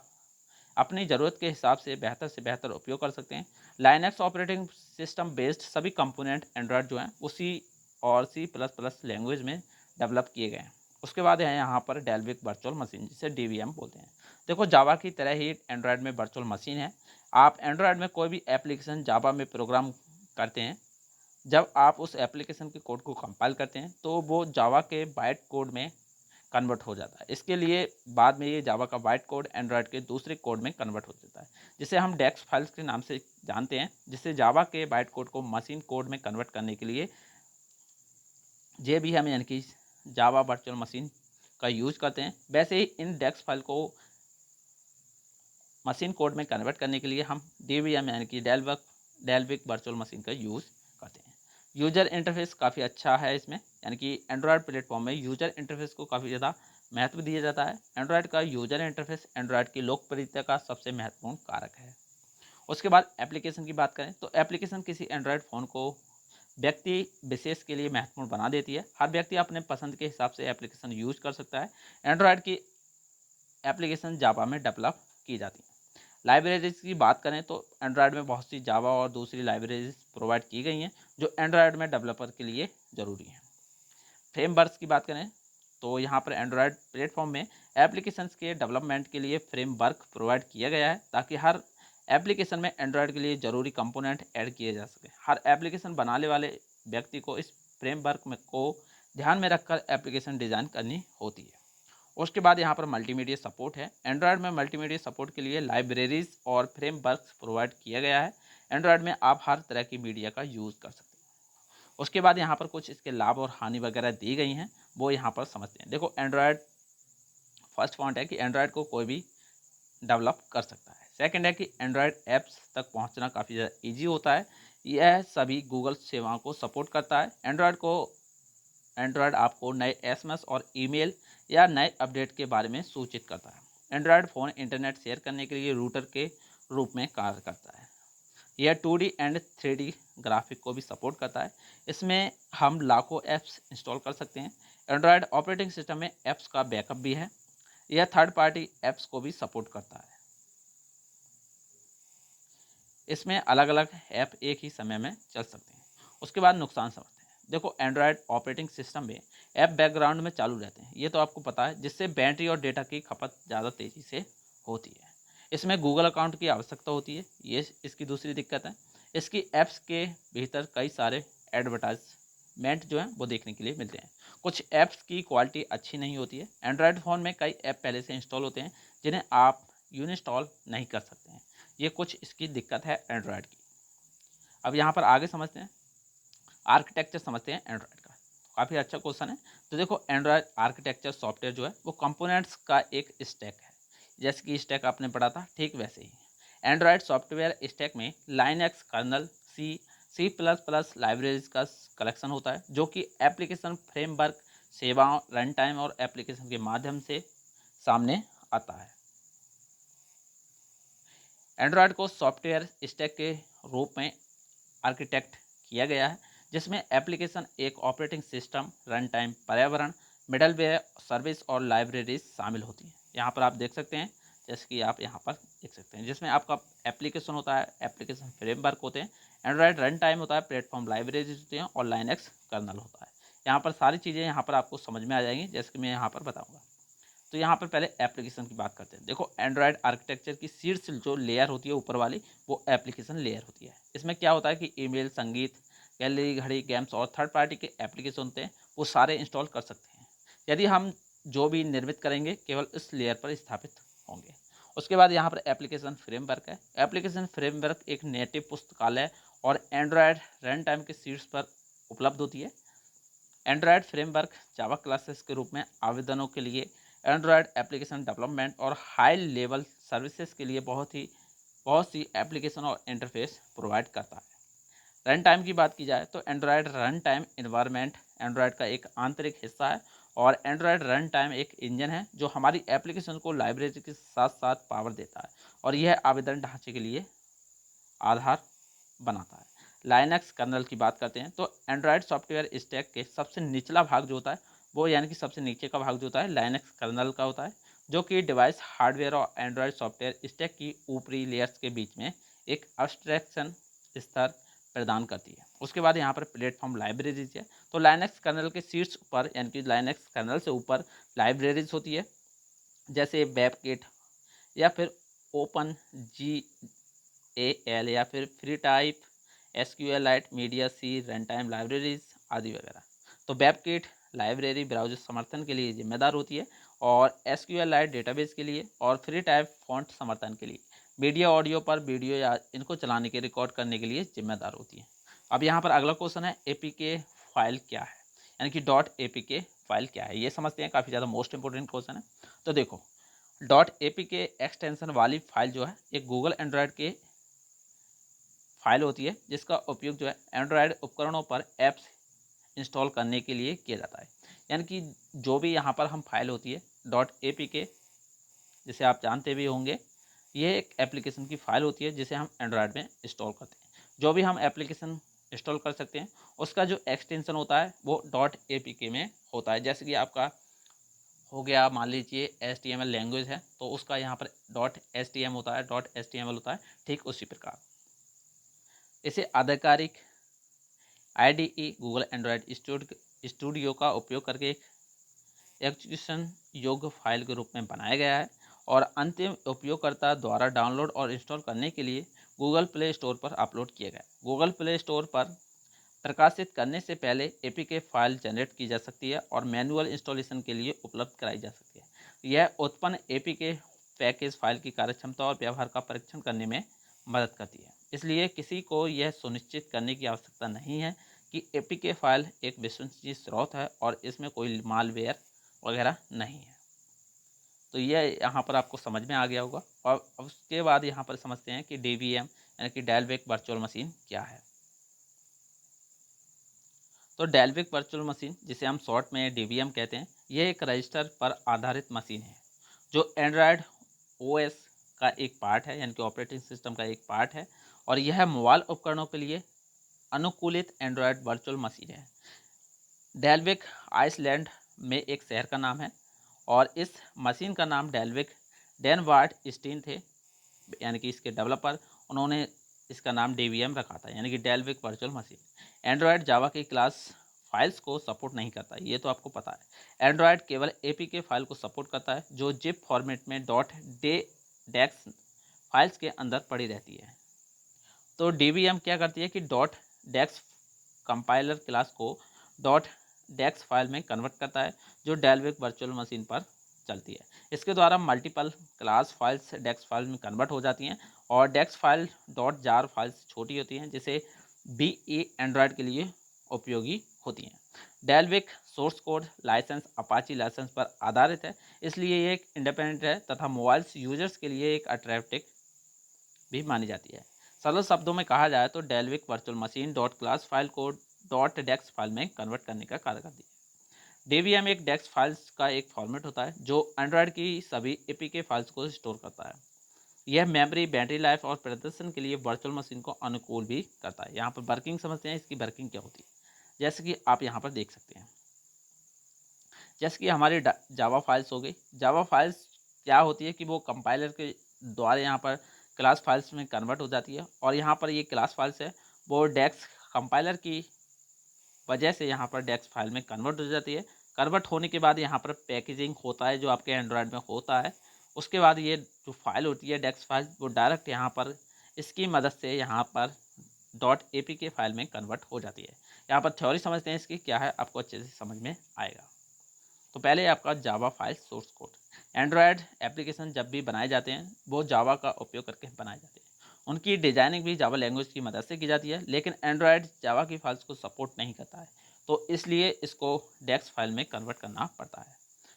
अपनी ज़रूरत के हिसाब से बेहतर उपयोग कर सकते हैं। लाइनक्स ऑपरेटिंग सिस्टम बेस्ड सभी कंपोनेंट एंड्रॉयड जो हैं उसी और C++ लैंग्वेज में डेवलप किए गए हैं। उसके बाद है यहाँ पर डेल्विक वर्चुअल मशीन, जिसे DVM बोलते हैं। देखो, जावा की तरह ही एंड्रॉयड में वर्चुअल मशीन है। आप एंड्रॉयड में कोई भी एप्लीकेशन जावा में प्रोग्राम करते हैं, जब आप उस एप्लीकेशन के कोड को कंपाइल करते हैं तो वो जावा के बाइट कोड में कन्वर्ट हो जाता है। इसके लिए बाद में ये जावा का बाइट कोड एंड्रॉयड के दूसरे कोड में कन्वर्ट हो जाता है, जिसे हम डेक्स फाइल्स के नाम से जानते हैं। जिससे जावा के बाइट कोड को मशीन कोड में कन्वर्ट करने के लिए JVM, यानी कि जावा वर्चुअल मशीन का यूज करते हैं। वैसे ही इन डेक्स फाइल को मशीन कोड में कन्वर्ट करने के लिए हम DVM, यानी कि डेल्विक वर्चुअल मशीन का यूज़ करते हैं। यूजर इंटरफेस काफ़ी अच्छा है इसमें, यानी कि एंड्रॉयड प्लेटफॉर्म में यूजर इंटरफेस को काफ़ी ज़्यादा महत्व दिया जाता है। एंड्रॉयड का यूजर इंटरफेस एंड्रॉयड की लोकप्रियता का सबसे महत्वपूर्ण कारक है। उसके बाद एप्लीकेशन की बात करें तो एप्लीकेशन किसी एंड्रॉयड फ़ोन को व्यक्ति विशेष के लिए महत्वपूर्ण बना देती है। हर व्यक्ति अपने पसंद के हिसाब से एप्लीकेशन यूज कर सकता है। एंड्रॉयड की एप्लीकेशन जावा में डेवलप की जाती है। लाइब्रेरीज की बात करें तो एंड्रॉयड में बहुत सी जावा और दूसरी लाइब्रेरीज प्रोवाइड की गई हैं, जो एंड्रॉयड में डेवलपर के लिए ज़रूरी हैं। फ्रेमवर्क्स की बात करें तो यहाँ पर एंड्रॉयड प्लेटफॉर्म में एप्लीकेशंस के डेवलपमेंट के लिए फ्रेमवर्क प्रोवाइड किया गया है, ताकि हर एप्लीकेशन में एंड्रॉयड के लिए ज़रूरी कंपोनेंट ऐड किए जा सके। हर एप्लीकेशन बनाने वाले व्यक्ति को इस फ्रेमवर्क में को ध्यान में रखकर एप्लीकेशन डिज़ाइन करनी होती है। उसके बाद यहाँ पर मल्टीमीडिया सपोर्ट है। एंड्रॉयड में मल्टीमीडिया सपोर्ट के लिए लाइब्रेरीज और फ्रेमवर्क प्रोवाइड किया गया है। एंड्रॉयड में आप हर तरह की मीडिया का यूज़ कर सकते हैं। उसके बाद यहाँ पर कुछ इसके लाभ और हानि वगैरह दी गई हैं, वो यहाँ पर समझते हैं। देखो एंड्रॉयड, फर्स्ट पॉइंट है कि एंड्रॉयड को कोई भी डेवलप कर सकता है। सेकंड है कि एंड्रॉयड ऐप्स तक पहुंचना काफ़ी ज़्यादा ईजी होता है। यह सभी गूगल सेवाओं को सपोर्ट करता है। एंड्रॉयड आपको नए एसएमएस और ईमेल या नए अपडेट के बारे में सूचित करता है। एंड्रॉयड फ़ोन इंटरनेट शेयर करने के लिए रूटर के रूप में कार्य करता है। यह 2D एंड 3D ग्राफिक को भी सपोर्ट करता है। इसमें हम लाखों ऐप्स इंस्टॉल कर सकते हैं। एंड्रॉयड ऑपरेटिंग सिस्टम में ऐप्स का बैकअप भी है। यह थर्ड पार्टी ऐप्स को भी सपोर्ट करता है। इसमें अलग अलग ऐप एक ही समय में चल सकते हैं। उसके बाद नुकसान समझते हैं। देखो एंड्रॉयड ऑपरेटिंग सिस्टम में ऐप बैकग्राउंड में चालू रहते हैं, ये तो आपको पता है, जिससे बैटरी और डेटा की खपत ज़्यादा तेज़ी से होती है। इसमें गूगल अकाउंट की आवश्यकता होती है, ये इसकी दूसरी दिक्कत है। इसकी ऐप्स के भीतर कई सारे एडवर्टाइजमेंट जो हैं वो देखने के लिए मिलते हैं। कुछ ऐप्स की क्वालिटी अच्छी नहीं होती है। एंड्रॉयड फ़ोन में कई ऐप पहले से इंस्टॉल होते हैं जिन्हें आप यूनिस्टॉल नहीं कर सकते हैं। ये कुछ इसकी दिक्कत है एंड्रॉयड की। अब यहाँ पर आगे समझते हैं, आर्किटेक्चर समझते हैं एंड्रॉयड का। काफ़ी अच्छा क्वेश्चन है। तो देखो एंड्रॉयड आर्किटेक्चर सॉफ्टवेयर जो है वो कंपोनेंट्स का एक स्टैक है। जैसे कि स्टैक आपने पढ़ा था, ठीक वैसे ही एंड्रॉयड सॉफ्टवेयर स्टैक में लाइनक्स कर्नल, C++ लाइब्रेरीज का कलेक्शन होता है, जो कि एप्लीकेशन फ्रेमवर्क, सेवाओं, रन टाइम और एप्लीकेशन के माध्यम से सामने आता है। एंड्रॉयड को सॉफ्टवेयर स्टैक के रूप में आर्किटेक्ट किया गया है, जिसमें एप्लीकेशन, एक ऑपरेटिंग सिस्टम, रन टाइम, पर्यावरण, मिडलवेयर सर्विस और लाइब्रेरीज शामिल होती हैं। यहाँ पर आप देख सकते हैं, जैसे कि आप यहाँ पर देख सकते हैं, जिसमें आपका एप्लीकेशन होता है, एप्लीकेशन फ्रेमवर्क होते हैं, एंड्रॉयड रन टाइम होता है, प्लेटफॉर्म लाइब्रेरीज होती हैं और लाइनक्स कर्नल होता है। यहाँ पर सारी चीज़ें यहाँ पर आपको समझ में आ जाएंगी, जैसे कि मैं यहाँ पर बताऊँगा। तो यहाँ पर पहले एप्लीकेशन की बात करते हैं। देखो एंड्रॉयड आर्किटेक्चर की शीर्ष जो लेयर होती है ऊपर वाली, वो एप्लीकेशन लेयर होती है। इसमें क्या होता है कि ईमेल, संगीत, गैलरी, घड़ी, गेम्स और थर्ड पार्टी के एप्लीकेशन होते हैं, वो सारे इंस्टॉल कर सकते हैं। यदि हम जो भी निर्मित करेंगे केवल इस लेयर पर स्थापित होंगे। उसके बाद यहाँ पर एप्लीकेशन फ्रेमवर्क है। एप्लीकेशन फ्रेमवर्क एक नेटिव पुस्तकालय और एंड्रॉयड रन टाइम के शीर्ष पर उपलब्ध होती है। एंड्रॉयड फ्रेमवर्क जावा क्लासेस के रूप में आवेदनों के लिए, एंड्रॉयड एप्लीकेशन डेवलपमेंट और हाई लेवल सर्विसेज के लिए बहुत सी एप्लीकेशन और इंटरफेस प्रोवाइड करता है। रन टाइम की बात की जाए तो Android run time environment Android का एक आंतरिक हिस्सा है और एंड्रॉयड रन टाइम एक इंजन है जो हमारी एप्लीकेशन को लाइब्रेरी के साथ साथ पावर देता है और यह आवेदन ढांचे के लिए आधार बनाता है। लाइनक्स कर्नल की बात करते हैं तो एंड्रॉयड सॉफ्टवेयर स्टैक के सबसे निचला भाग जो होता है वो, यानी कि सबसे नीचे का भाग जो होता है, लाइनक्स कर्नल का होता है, जो कि डिवाइस हार्डवेयर और एंड्रॉयड सॉफ्टवेयर स्टैक की ऊपरी लेयर्स के बीच में एक अब्स्ट्रैक्शन स्तर प्रदान करती है। उसके बाद यहाँ पर प्लेटफॉर्म लाइब्रेरीज है। तो लाइनक्स कर्नल के शीर्ष पर, यानी कि लाइनक्स कर्नल से ऊपर लाइब्रेरीज होती है, जैसे वेबकिट या फिर ओपन जी एल या फिर फ्री टाइप, SQLite, मीडिया सी, रन टाइम लाइब्रेरीज आदि वगैरह। तो वेबकिट लाइब्रेरी ब्राउज़र समर्थन के लिए जिम्मेदार होती है और SQLite डेटाबेस के लिए और फ्री टाइप फॉन्ट समर्थन के लिए, मीडिया ऑडियो पर वीडियो या इनको चलाने के, रिकॉर्ड करने के लिए जिम्मेदार होती है। अब यहाँ पर अगला क्वेश्चन है APK फाइल क्या है, यानी कि .apk फाइल क्या है, ये समझते हैं। काफ़ी ज़्यादा मोस्ट इंपॉर्टेंट क्वेश्चन है। तो देखो .apk एक्सटेंशन वाली फाइल जो है एक गूगल एंड्रॉयड के फाइल होती है जिसका उपयोग जो है एंड्रॉयड उपकरणों पर ऐप्स इंस्टॉल करने के लिए किया जाता है। यानी कि जो भी यहाँ पर हम फाइल होती है .apk, जिसे आप जानते भी होंगे, ये एक एप्लीकेशन की फ़ाइल होती है जिसे हम एंड्रॉयड में इंस्टॉल करते हैं। जो भी हम एप्लीकेशन इंस्टॉल कर सकते हैं उसका जो एक्सटेंशन होता है वो .apk में होता है। जैसे कि आपका हो गया, मान लीजिए HTML लैंग्वेज है तो उसका यहाँ पर .htm होता है, .html होता है, ठीक उसी प्रकार इसे आधिकारिक IDE गूगल एंड्रॉयड स्टूडियो का उपयोग करके एक एग्जीक्यूशन योग्य फाइल के रूप में बनाया गया है और अंतिम उपयोगकर्ता द्वारा डाउनलोड और इंस्टॉल करने के लिए गूगल प्ले स्टोर पर अपलोड किया गया है। गूगल प्ले स्टोर पर प्रकाशित करने से पहले APK फाइल जनरेट की जा सकती है और मैनुअल इंस्टॉलेशन के लिए उपलब्ध कराई जा सकती है। यह उत्पन्न एपीके पैकेज फाइल की कार्यक्षमता और व्यवहार का परीक्षण करने में मदद करती है। इसलिए किसी को यह सुनिश्चित करने की आवश्यकता नहीं है कि एपीके फाइल एक विश्वसनीय स्रोत है और इसमें कोई मालवेयर वगैरह नहीं है। तो यह यहाँ पर आपको समझ में आ गया होगा। और उसके बाद यहाँ पर समझते हैं कि डीवीएम यानी कि डेलविक वर्चुअल मशीन क्या है। तो डेलविक वर्चुअल मशीन, जिसे हम शॉर्ट में डीवीएम कहते हैं, यह एक रजिस्टर पर आधारित मशीन है जो एंड्रॉयड ओएस का एक पार्ट है, यानी कि ऑपरेटिंग सिस्टम का एक पार्ट है। और यह मोबाइल उपकरणों के लिए अनुकूलित एंड्रॉयड वर्चुअल मशीन है। डेलविक आइसलैंड में एक शहर का नाम है और इस मशीन का नाम डेलविक डेनवार्ड स्टीन थे, यानी कि इसके डेवलपर, उन्होंने इसका नाम डीवीएम रखा था, यानी कि डेलविक वर्चुअल मशीन। एंड्रॉयड जावा की क्लास फाइल्स को सपोर्ट नहीं करता, ये तो आपको पता है। एंड्रॉयड केवल एपीके फाइल को सपोर्ट करता है जो जिप फॉर्मेट में .डेक्स फाइल्स के अंदर पड़ी रहती है। तो डीवीएम क्या करती है कि .डेक्स कंपाइलर क्लास को .डेक्स फाइल में कन्वर्ट करता है जो डेलविक वर्चुअल मशीन पर चलती है। इसके द्वारा मल्टीपल क्लास फाइल्स डेक्स फाइल में कन्वर्ट हो जाती हैं और डेक्स फाइल .जार फाइल्स छोटी होती हैं, जिसे BE एंड्रॉयड के लिए उपयोगी होती हैं। Dalvik source code license Apache license पर आधारित है, इसलिए ये एक इंडिपेंडेंट है तथा मोबाइल यूजर्स के लिए एक अट्रैक्टिव भी मानी जाती है। सरल शब्दों में कहा जाए तो डेलविक वर्चुअल मशीन .क्लास फाइल को .डेक्स फाइल में कन्वर्ट करने का कार्य करती है। डीवीएम एक डेक्स फाइल्स का एक फॉर्मेट होता है जो एंड्रॉयड की सभी एपीके फाइल्स को स्टोर करता है। यह मेमोरी, बैटरी लाइफ और प्रदर्शन के लिए वर्चुअल मशीन को अनुकूल भी करता है। यहाँ पर वर्किंग समझते हैं, इसकी वर्किंग क्या होती है। जैसे कि आप यहाँ पर देख सकते हैं, जैसे कि हमारी जावा फाइल्स हो गई। जावा फाइल्स क्या होती है कि वो कंपाइलर के द्वारा यहाँ पर क्लास फाइल्स में कन्वर्ट हो जाती है और यहाँ पर ये क्लास फाइल्स है वो डेक्स कंपाइलर की वजह से यहाँ पर डेक्स फाइल में कन्वर्ट हो जाती है। कन्वर्ट होने के बाद यहाँ पर पैकेजिंग होता है जो आपके एंड्रॉयड में होता है। उसके बाद ये जो फाइल होती है डेक्स फाइल, वो डायरेक्ट यहाँ पर इसकी मदद से यहाँ पर .apk फाइल में कन्वर्ट हो जाती है। यहाँ पर थ्योरी समझते हैं इसकी क्या है, आपको अच्छे से समझ में आएगा। तो पहले आपका Java file source code. Android application जब भी बनाए जाते हैं वो जावा का उपयोग करके बनाए जाते हैं। उनकी डिजाइनिंग भी जावा लैंग्वेज की मदद से की जाती है, लेकिन एंड्रॉयड जावा की फाइल्स को सपोर्ट नहीं करता है, तो इसलिए इसको डेक्स फाइल में कन्वर्ट करना पड़ता है।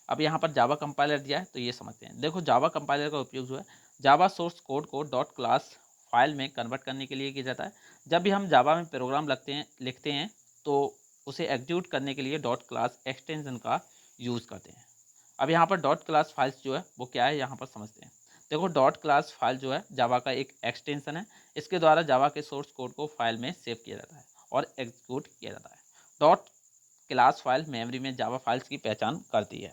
अब यहाँ पर जावा कंपाइलर दिया है तो ये समझते हैं। देखो, जावा कंपाइलर का उपयोग जो है जावा सोर्स कोड को .क्लास फाइल में कन्वर्ट करने के लिए किया जाता है। जब भी हम जावा में प्रोग्राम लिखते हैं तो उसे एग्जीक्यूट करने के लिए .क्लास एक्सटेंशन का यूज़ करते हैं। अब यहाँ पर .क्लास फाइल्स जो है वो क्या है, यहाँ पर समझते हैं। देखो, .क्लास फाइल जो है जावा का एक एक्सटेंशन है। इसके द्वारा जावा के सोर्स कोड को फाइल में सेव किया जाता है और एग्जीक्यूट किया जाता है। .क्लास फाइल मेमोरी में जावा फाइल्स की पहचान करती है।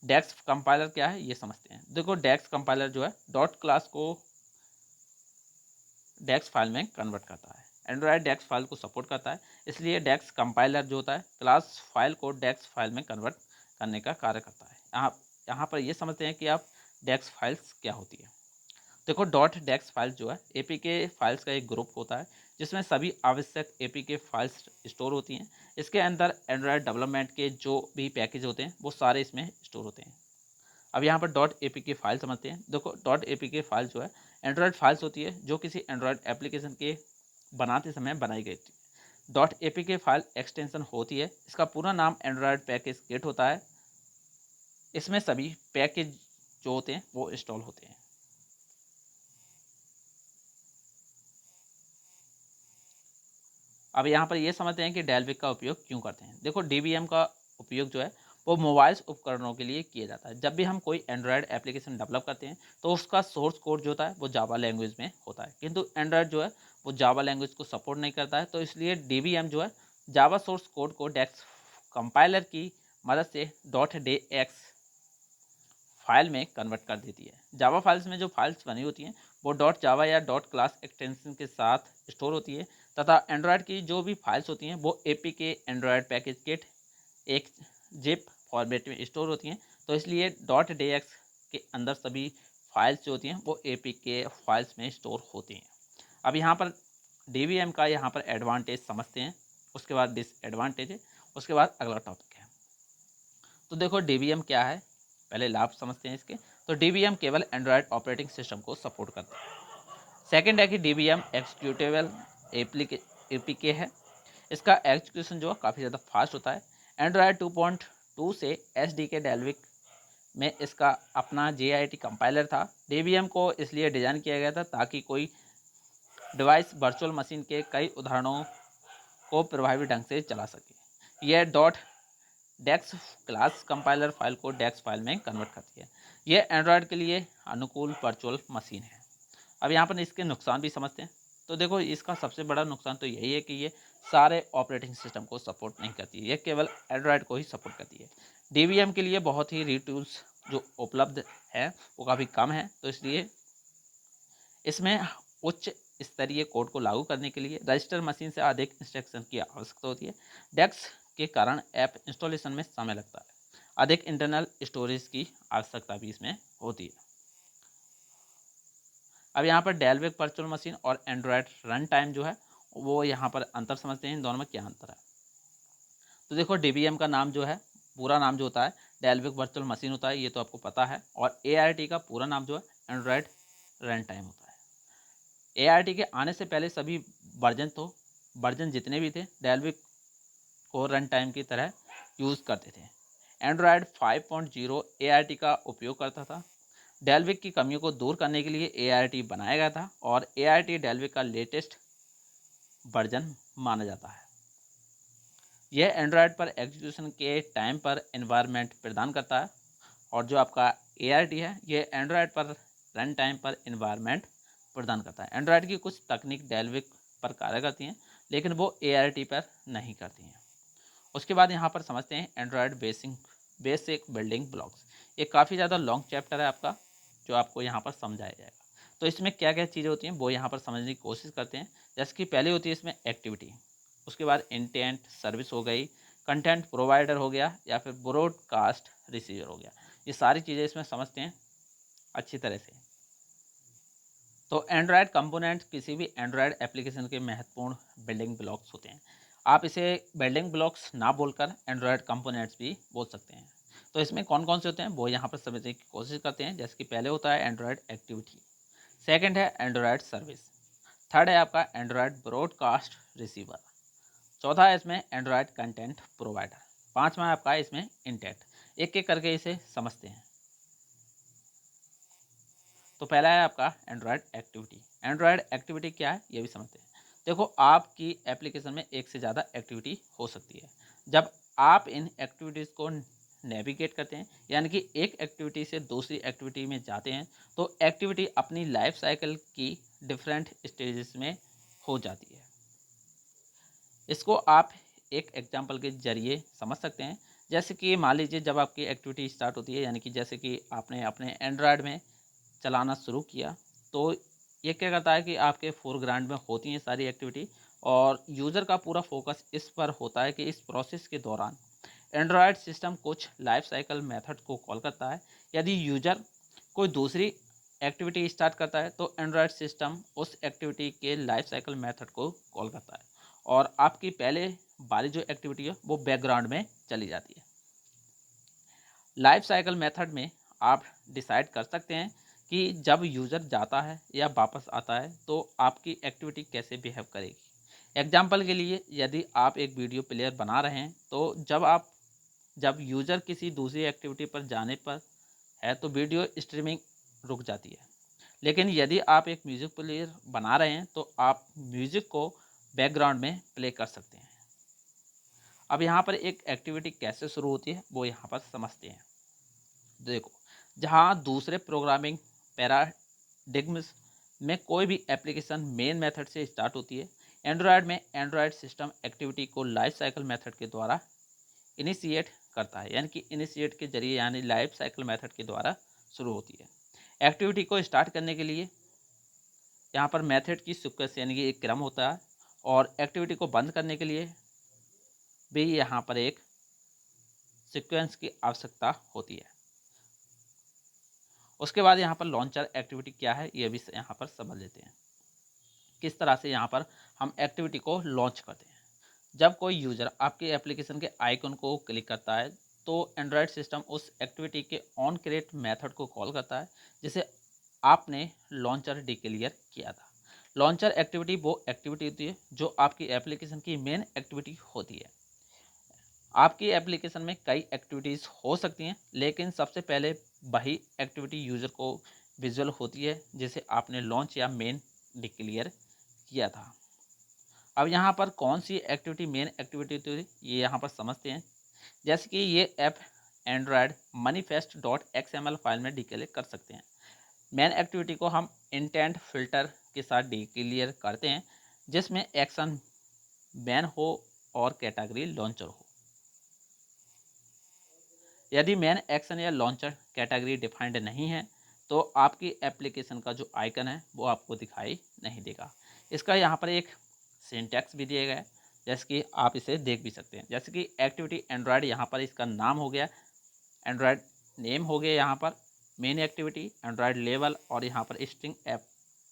डेक्स कंपाइलर क्या है ये समझते हैं। देखो, डेक्स कंपाइलर जो है .क्लास को डेक्स फाइल में कन्वर्ट करता है। एंड्रॉयड डेक्स फाइल को सपोर्ट करता है, इसलिए डेक्स कंपाइलर जो होता है क्लास फाइल को डेक्स फाइल में कन्वर्ट करने का कार्य करता है। यहाँ पर ये समझते हैं कि आप डेक्स फाइल्स क्या होती है। देखो, .डेक्स फाइल जो है एपीके फाइल्स का एक ग्रुप होता है जिसमें सभी आवश्यक एपीके फाइल्स स्टोर होती हैं। इसके अंदर एंड्रॉयड डेवलपमेंट के जो भी पैकेज होते हैं वो सारे इसमें स्टोर होते हैं। अब यहाँ पर .apk फाइल समझते हैं। देखो, .apk फाइल जो है एंड्रॉयड फाइल्स होती है जो किसी एंड्रॉयड एप्लीकेशन के बनाते समय बनाई गई थी। .apk फाइल एक्सटेंशन होती है। इसका पूरा नाम एंड्रॉयड पैकेज किट होता है। इसमें सभी पैकेज जो होते हैं वो इंस्टॉल होते हैं। अब यहाँ पर ये समझते हैं कि डेलविक का उपयोग क्यों करते हैं। देखो, डीवीएम का उपयोग जो है वो मोबाइल उपकरणों के लिए किया जाता है। जब भी हम कोई एंड्रॉयड एप्लीकेशन डेवलप करते हैं तो उसका सोर्स कोड जो होता है वो जावा लैंग्वेज में होता है, किंतु एंड्रॉयड जो है वो जावा लैंग्वेज को सपोर्ट नहीं करता है, तो इसलिए डीवीएम जो है जावा सोर्स कोड को डेक्स कंपाइलर की मदद से .डेक्स फाइल में कन्वर्ट कर देती है। जावा फाइल्स में जो फाइल्स बनी होती हैं वो .जावा या .क्लास एक्सटेंशन के साथ स्टोर होती है तथा एंड्रॉयड की जो भी फाइल्स होती हैं वो एपीके एंड्रॉयड पैकेज किट एक जिप फॉर्मेट में स्टोर होती हैं, तो इसलिए .डेक्स के अंदर सभी फाइल्स जो होती हैं वो एपीके फाइल्स में स्टोर होती हैं। अब यहाँ पर डीवीएम का यहाँ पर एडवांटेज समझते हैं, उसके बाद डिसएडवांटेज है, उसके बाद अगला टॉपिक है। तो देखो, डीवीएम क्या है। पहले लाभ समझते हैं इसके। तो DBM केवल एंड्रॉयड ऑपरेटिंग सिस्टम को सपोर्ट करता है। सेकंड है कि DBM एग्जीक्यूटेबल APK है। इसका एग्जीक्यूशन जो है काफ़ी ज़्यादा फास्ट होता है। एंड्रॉयड 2.2 से SDK डेल्विक में इसका अपना JIT कंपाइलर था। DBM को इसलिए डिज़ाइन किया गया था ताकि कोई डिवाइस वर्चुअल मशीन के कई उदाहरणों को प्रभावी ढंग से चला सके। यह डेक्स क्लास कंपाइलर फाइल को डेक्स फाइल में कन्वर्ट करती है। यह एंड्रॉयड के लिए अनुकूल वर्चुअल मशीन है। अब यहाँ पर इसके नुकसान भी समझते हैं। तो देखो, इसका सबसे बड़ा नुकसान तो यही है कि ये सारे ऑपरेटिंग सिस्टम को सपोर्ट नहीं करती है, ये केवल एंड्रॉयड को ही सपोर्ट करती है। DBM के लिए बहुत ही रीटूल्स जो उपलब्ध है वो काफ़ी कम है, तो इसलिए इसमें उच्च स्तरीय कोड को लागू करने के लिए रजिस्टर मशीन से अधिक इंस्ट्रक्शन की आवश्यकता होती है। डेक्स के कारण ऐप इंस्टॉलेशन में समय लगता है। अधिक इंटरनल स्टोरेज की आवश्यकता भी इसमें होती है। अब यहाँ पर डेल्विक वर्चुअल मशीन और एंड्रॉयड रन टाइम जो है वो यहाँ पर अंतर समझते हैं, इन दोनों में क्या अंतर है। तो देखो, DBM का नाम जो है, पूरा नाम जो होता है डेल्विक वर्चुअल मशीन होता है, ये तो आपको पता है। और ART का पूरा नाम जो है एंड्रॉयड रन टाइम होता है। ART के आने से पहले सभी वर्जन जितने भी थे डेल्विक को रन टाइम की तरह यूज़ करते थे। एंड्रॉयड 5.0 ART का उपयोग करता था। डेल्विक की कमियों को दूर करने के लिए ART बनाया गया था और ART डेल्विक का लेटेस्ट वर्जन माना जाता है। यह एंड्रॉयड पर एग्जीक्यूशन के टाइम पर एनवायरनमेंट प्रदान करता है और जो आपका ART है ये एंड्रॉयड पर रन टाइम पर एनवायरनमेंट प्रदान करता है। एंड्रॉयड की कुछ तकनीक डेल्विक पर कार्य करती हैं लेकिन वो ART पर नहीं करती हैं। उसके बाद यहाँ पर समझते हैं एंड्रॉयड बेसिक बिल्डिंग ब्लॉक्स। ये काफ़ी ज़्यादा लॉन्ग चैप्टर है आपका, जो आपको यहाँ पर समझाया जाएगा। तो इसमें क्या क्या चीज़ें होती हैं वो यहाँ पर समझने की कोशिश करते हैं। जैसे कि पहले होती है इसमें एक्टिविटी, उसके बाद इंटेंट सर्विस हो गई, कंटेंट प्रोवाइडर हो गया या फिर ब्रॉडकास्ट रिसीवर हो गया। ये सारी चीज़ें इसमें समझते हैं अच्छी तरह से। तो एंड्रॉयड कंपोनेंट किसी भी एंड्रॉयड एप्लीकेशन के महत्वपूर्ण बिल्डिंग ब्लॉक्स होते हैं। आप इसे बिल्डिंग ब्लॉक्स ना बोलकर एंड्रॉयड कंपोनेंट्स भी बोल सकते हैं। तो इसमें कौन कौन से होते हैं वो यहाँ पर समझने की कोशिश करते हैं। जैसे कि पहले होता है एंड्रॉयड एक्टिविटी, सेकंड है एंड्रॉयड सर्विस, थर्ड है आपका एंड्रॉयड ब्रॉडकास्ट रिसीवर, चौथा है इसमें एंड्रॉयड कंटेंट प्रोवाइडर, पांचवा है आपका इसमें इंटेंट। एक एक करके इसे समझते हैं। तो पहला है आपका एंड्रॉयड एक्टिविटी। एंड्रॉयड एक्टिविटी क्या है ये भी समझते हैं। देखो, आपकी एप्लीकेशन में एक से ज़्यादा एक्टिविटी हो सकती है। जब आप इन एक्टिविटीज़ को नेविगेट करते हैं, यानी कि एक एक्टिविटी से दूसरी एक्टिविटी में जाते हैं, तो एक्टिविटी अपनी लाइफ साइकिल की डिफरेंट स्टेजेस में हो जाती है। इसको आप एक एग्जाम्पल के जरिए समझ सकते हैं। जैसे कि मान लीजिए जब आपकी एक्टिविटी स्टार्ट होती है, यानी कि जैसे कि आपने अपने एंड्रॉयड में चलाना शुरू किया, तो ये क्या करता है कि आपके फोरग्राउंड में होती हैं सारी एक्टिविटी और यूज़र का पूरा फोकस इस पर होता है कि इस प्रोसेस के दौरान एंड्रॉयड सिस्टम कुछ लाइफ साइकिल मेथड को कॉल करता है। यदि यूज़र कोई दूसरी एक्टिविटी स्टार्ट करता है तो एंड्रॉयड सिस्टम उस एक्टिविटी के लाइफ साइकिल मेथड को कॉल करता है और आपकी पहले वाली जो एक्टिविटी है वो बैकग्राउंड में चली जाती है। लाइफ साइकिल मेथड में आप डिसाइड कर सकते हैं कि जब यूज़र जाता है या वापस आता है तो आपकी एक्टिविटी कैसे बिहेव करेगी। एग्जाम्पल के लिए, यदि आप एक वीडियो प्लेयर बना रहे हैं तो जब यूज़र किसी दूसरी एक्टिविटी पर जाने पर है तो वीडियो स्ट्रीमिंग रुक जाती है। लेकिन यदि आप एक म्यूज़िक प्लेयर बना रहे हैं तो आप म्यूज़िक को बैकग्राउंड में प्ले कर सकते हैं। अब यहाँ पर एक एक्टिविटी कैसे शुरू होती है वो यहाँ पर समझते हैं। देखो, जहाँ दूसरे प्रोग्रामिंग पैराडिग्म्स में कोई भी एप्लीकेशन मेन मेथड से स्टार्ट होती है, एंड्रॉयड में एंड्रॉयड सिस्टम एक्टिविटी को लाइफ साइकिल मेथड के द्वारा इनिशिएट करता है, यानी कि इनिशिएट के जरिए यानी लाइफ साइकिल मेथड के द्वारा शुरू होती है। एक्टिविटी को स्टार्ट करने के लिए यहाँ पर मेथड की सीक्वेंस यानी कि एक क्रम होता है और एक्टिविटी को बंद करने के लिए भी यहाँ पर एक सीक्वेंस की आवश्यकता होती है। उसके बाद यहाँ पर लॉन्चर एक्टिविटी क्या है ये भी यहाँ पर समझ लेते हैं। किस तरह से यहाँ पर हम एक्टिविटी को लॉन्च करते हैं। जब कोई यूज़र आपके एप्लीकेशन के आइकन को क्लिक करता है तो एंड्रॉयड सिस्टम उस एक्टिविटी के ऑन क्रिएट मेथड को कॉल करता है जिसे आपने लॉन्चर डिक्लेयर किया था। लॉन्चर एक्टिविटी वो एक्टिविटी होती है जो आपकी एप्लीकेशन की मेन एक्टिविटी होती है। आपकी एप्लीकेशन में कई एक्टिविटीज़ हो सकती हैं, लेकिन सबसे पहले वही एक्टिविटी यूज़र को विजुअल होती है जिसे आपने लॉन्च या मेन डिक्लेयर किया था। अब यहाँ पर कौन सी एक्टिविटी मेन एक्टिविटी होती है ये यहाँ पर समझते हैं। जैसे कि ये app Android manifest dot XML file में डिक्लेयर कर सकते हैं। मेन एक्टिविटी को हम इंटेंट फिल्टर के साथ डिक्लेयर करते हैं जिसमें एक्शन बैन हो और कैटेगरी लॉन्चर हो। यदि मेन एक्शन या लॉन्चर कैटेगरी डिफाइंड नहीं है तो आपकी एप्लीकेशन का जो आइकन है वो आपको दिखाई नहीं देगा। इसका यहाँ पर एक सिंटैक्स भी दिया गया है, जैसे कि आप इसे देख भी सकते हैं। जैसे कि एक्टिविटी एंड्रॉयड, यहाँ पर इसका नाम हो गया एंड्रॉयड नेम हो गया, यहाँ पर मेन एक्टिविटी एंड्रॉयड लेवल, और यहाँ पर स्ट्रिंग ऐप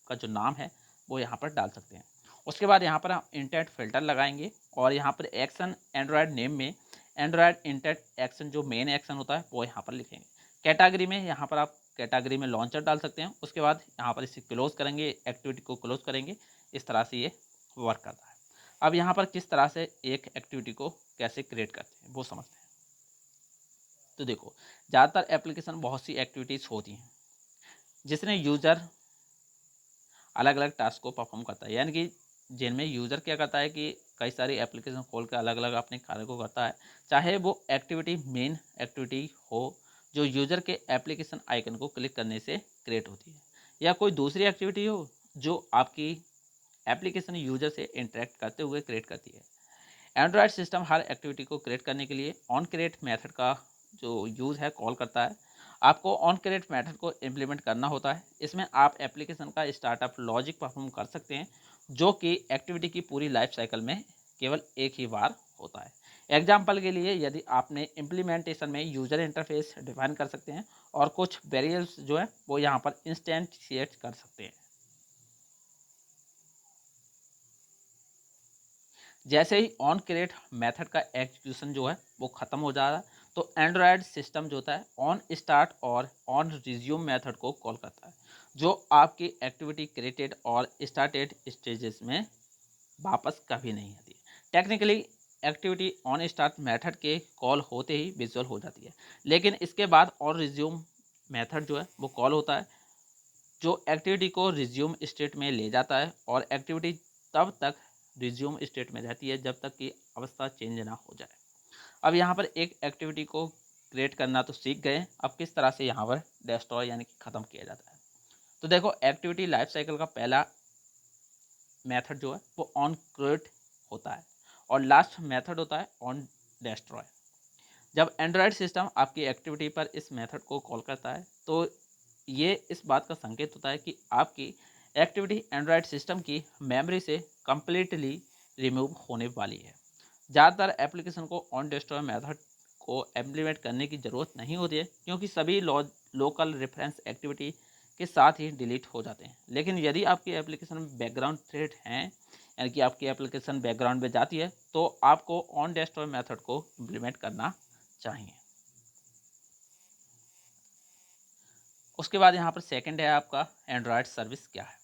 का जो नाम है वो यहाँ पर डाल सकते हैं। उसके बाद यहाँ पर हम इंटेंट फिल्टर लगाएंगे और यहाँ पर एक्शन एंड्रॉयड नेम में एंड्रॉयड इंटेंट एक्शन जो मेन एक्शन होता है वो यहाँ पर लिखेंगे। कैटेगरी में यहाँ पर आप कैटेगरी में लॉन्चर डाल सकते हैं। उसके बाद यहाँ पर इसे क्लोज करेंगे, एक्टिविटी को क्लोज करेंगे। इस तरह से ये वर्क करता है। अब यहाँ पर किस तरह से एक एक्टिविटी को कैसे क्रिएट करते हैं वो समझते हैं। तो देखो, ज़्यादातर एप्लीकेशन बहुत सी एक्टिविटीज़ होती हैं जिसमें यूज़र अलग अलग टास्क को परफॉर्म करता है, यानी कि जिनमें यूज़र क्या करता है कि कई सारी एप्लीकेशन खोल कर अलग अलग अपने कार्य को करता है। चाहे वो एक्टिविटी मेन एक्टिविटी हो जो यूज़र के एप्लीकेशन आइकन को क्लिक करने से क्रिएट होती है, या कोई दूसरी एक्टिविटी हो जो आपकी एप्लीकेशन यूज़र से इंटरेक्ट करते हुए क्रिएट करती है। एंड्रॉयड सिस्टम हर एक्टिविटी को क्रिएट करने के लिए ऑन क्रिएट मेथड का जो यूज़ है कॉल करता है। आपको ऑन क्रिएट मेथड को इम्प्लीमेंट करना होता है। इसमें आप एप्लीकेशन का स्टार्टअप लॉजिक परफॉर्म कर सकते हैं जो कि एक्टिविटी की पूरी लाइफ साइकिल में केवल एक ही बार होता है। एग्जाम्पल के लिए, यदि आपने इम्प्लीमेंटेशन में यूज़र इंटरफेस डिफाइन कर सकते हैं और कुछ वेरिएबल्स जो है वो यहाँ पर इंस्टेंशिएट कर सकते हैं। जैसे ही ऑन क्रिएट मेथड का एग्जीक्यूशन जो है वो ख़त्म हो जा रहा है तो एंड्रॉयड सिस्टम जो होता है ऑन स्टार्ट और ऑन रिज्यूम मेथड को कॉल करता है जो आपकी एक्टिविटी क्रिएटेड और स्टार्टेड स्टेजेस में वापस कभी नहीं आती। Technically activity on start method के कॉल होते ही विजुअल हो जाती है, लेकिन इसके बाद और रिज्यूम मेथड जो है वो कॉल होता है जो एक्टिविटी को रिज्यूम स्टेट में ले जाता है, और एक्टिविटी तब तक रिज्यूम स्टेट में रहती है जब तक कि अवस्था चेंज ना हो जाए। अब यहाँ पर एक एक्टिविटी को क्रिएट करना तो सीख गए, अब किस तरह से यहाँ पर डिस्ट्रॉय यानी कि ख़त्म किया जाता है। तो देखो, एक्टिविटी लाइफ साइकिल का पहला मेथड जो है वो ऑन क्रिएट होता है और लास्ट मेथड होता है ऑन डिस्ट्रॉय। जब एंड्रॉयड सिस्टम आपकी एक्टिविटी पर इस मेथड को कॉल करता है तो ये इस बात का संकेत होता है कि आपकी एक्टिविटी एंड्रॉयड सिस्टम की मेमोरी से कंप्लीटली रिमूव होने वाली है। ज़्यादातर एप्लीकेशन को ऑन डिस्ट्रॉय मेथड को इम्प्लीमेंट करने की ज़रूरत नहीं होती है क्योंकि सभी लोकल रेफरेंस एक्टिविटी के साथ ही डिलीट हो जाते हैं। लेकिन यदि आपकी एप्लीकेशन में बैकग्राउंड थ्रेड हैं, यानी कि आपकी एप्लीकेशन बैकग्राउंड में जाती है, तो आपको ऑन डिस्ट्रॉय मेथड को इम्प्लीमेंट करना चाहिए। उसके बाद यहाँ पर सेकंड है आपका एंड्रॉयड सर्विस क्या है।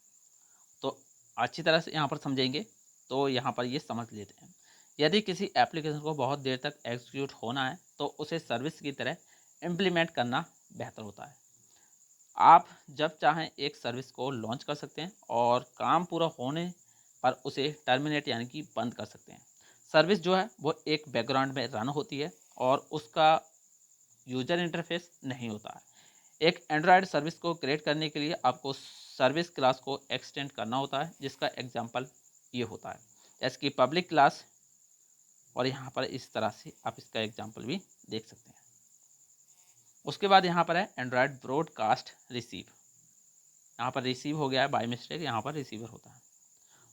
तो अच्छी तरह से यहाँ पर समझेंगे तो यहाँ पर ये समझ लेते हैं। यदि किसी एप्लीकेशन को बहुत देर तक एग्जीक्यूट होना है तो उसे सर्विस की तरह इम्प्लीमेंट करना बेहतर होता है। आप जब चाहें एक सर्विस को लॉन्च कर सकते हैं और काम पूरा होने पर उसे टर्मिनेट यानी कि बंद कर सकते हैं। सर्विस जो है वो एक बैकग्राउंड में रन होती है और उसका यूजर इंटरफेस नहीं होता है। एक एंड्रॉयड सर्विस को क्रिएट करने के लिए आपको सर्विस क्लास को एक्सटेंड करना होता है, जिसका एग्जांपल ये होता है जैसे कि पब्लिक क्लास, और यहाँ पर इस तरह से आप इसका एग्जांपल भी देख सकते हैं। उसके बाद यहाँ पर है एंड्रॉयड ब्रॉडकास्ट रिसीव। यहाँ पर रिसीव हो गया है बाय मिस्टेक, यहाँ पर रिसीवर होता है।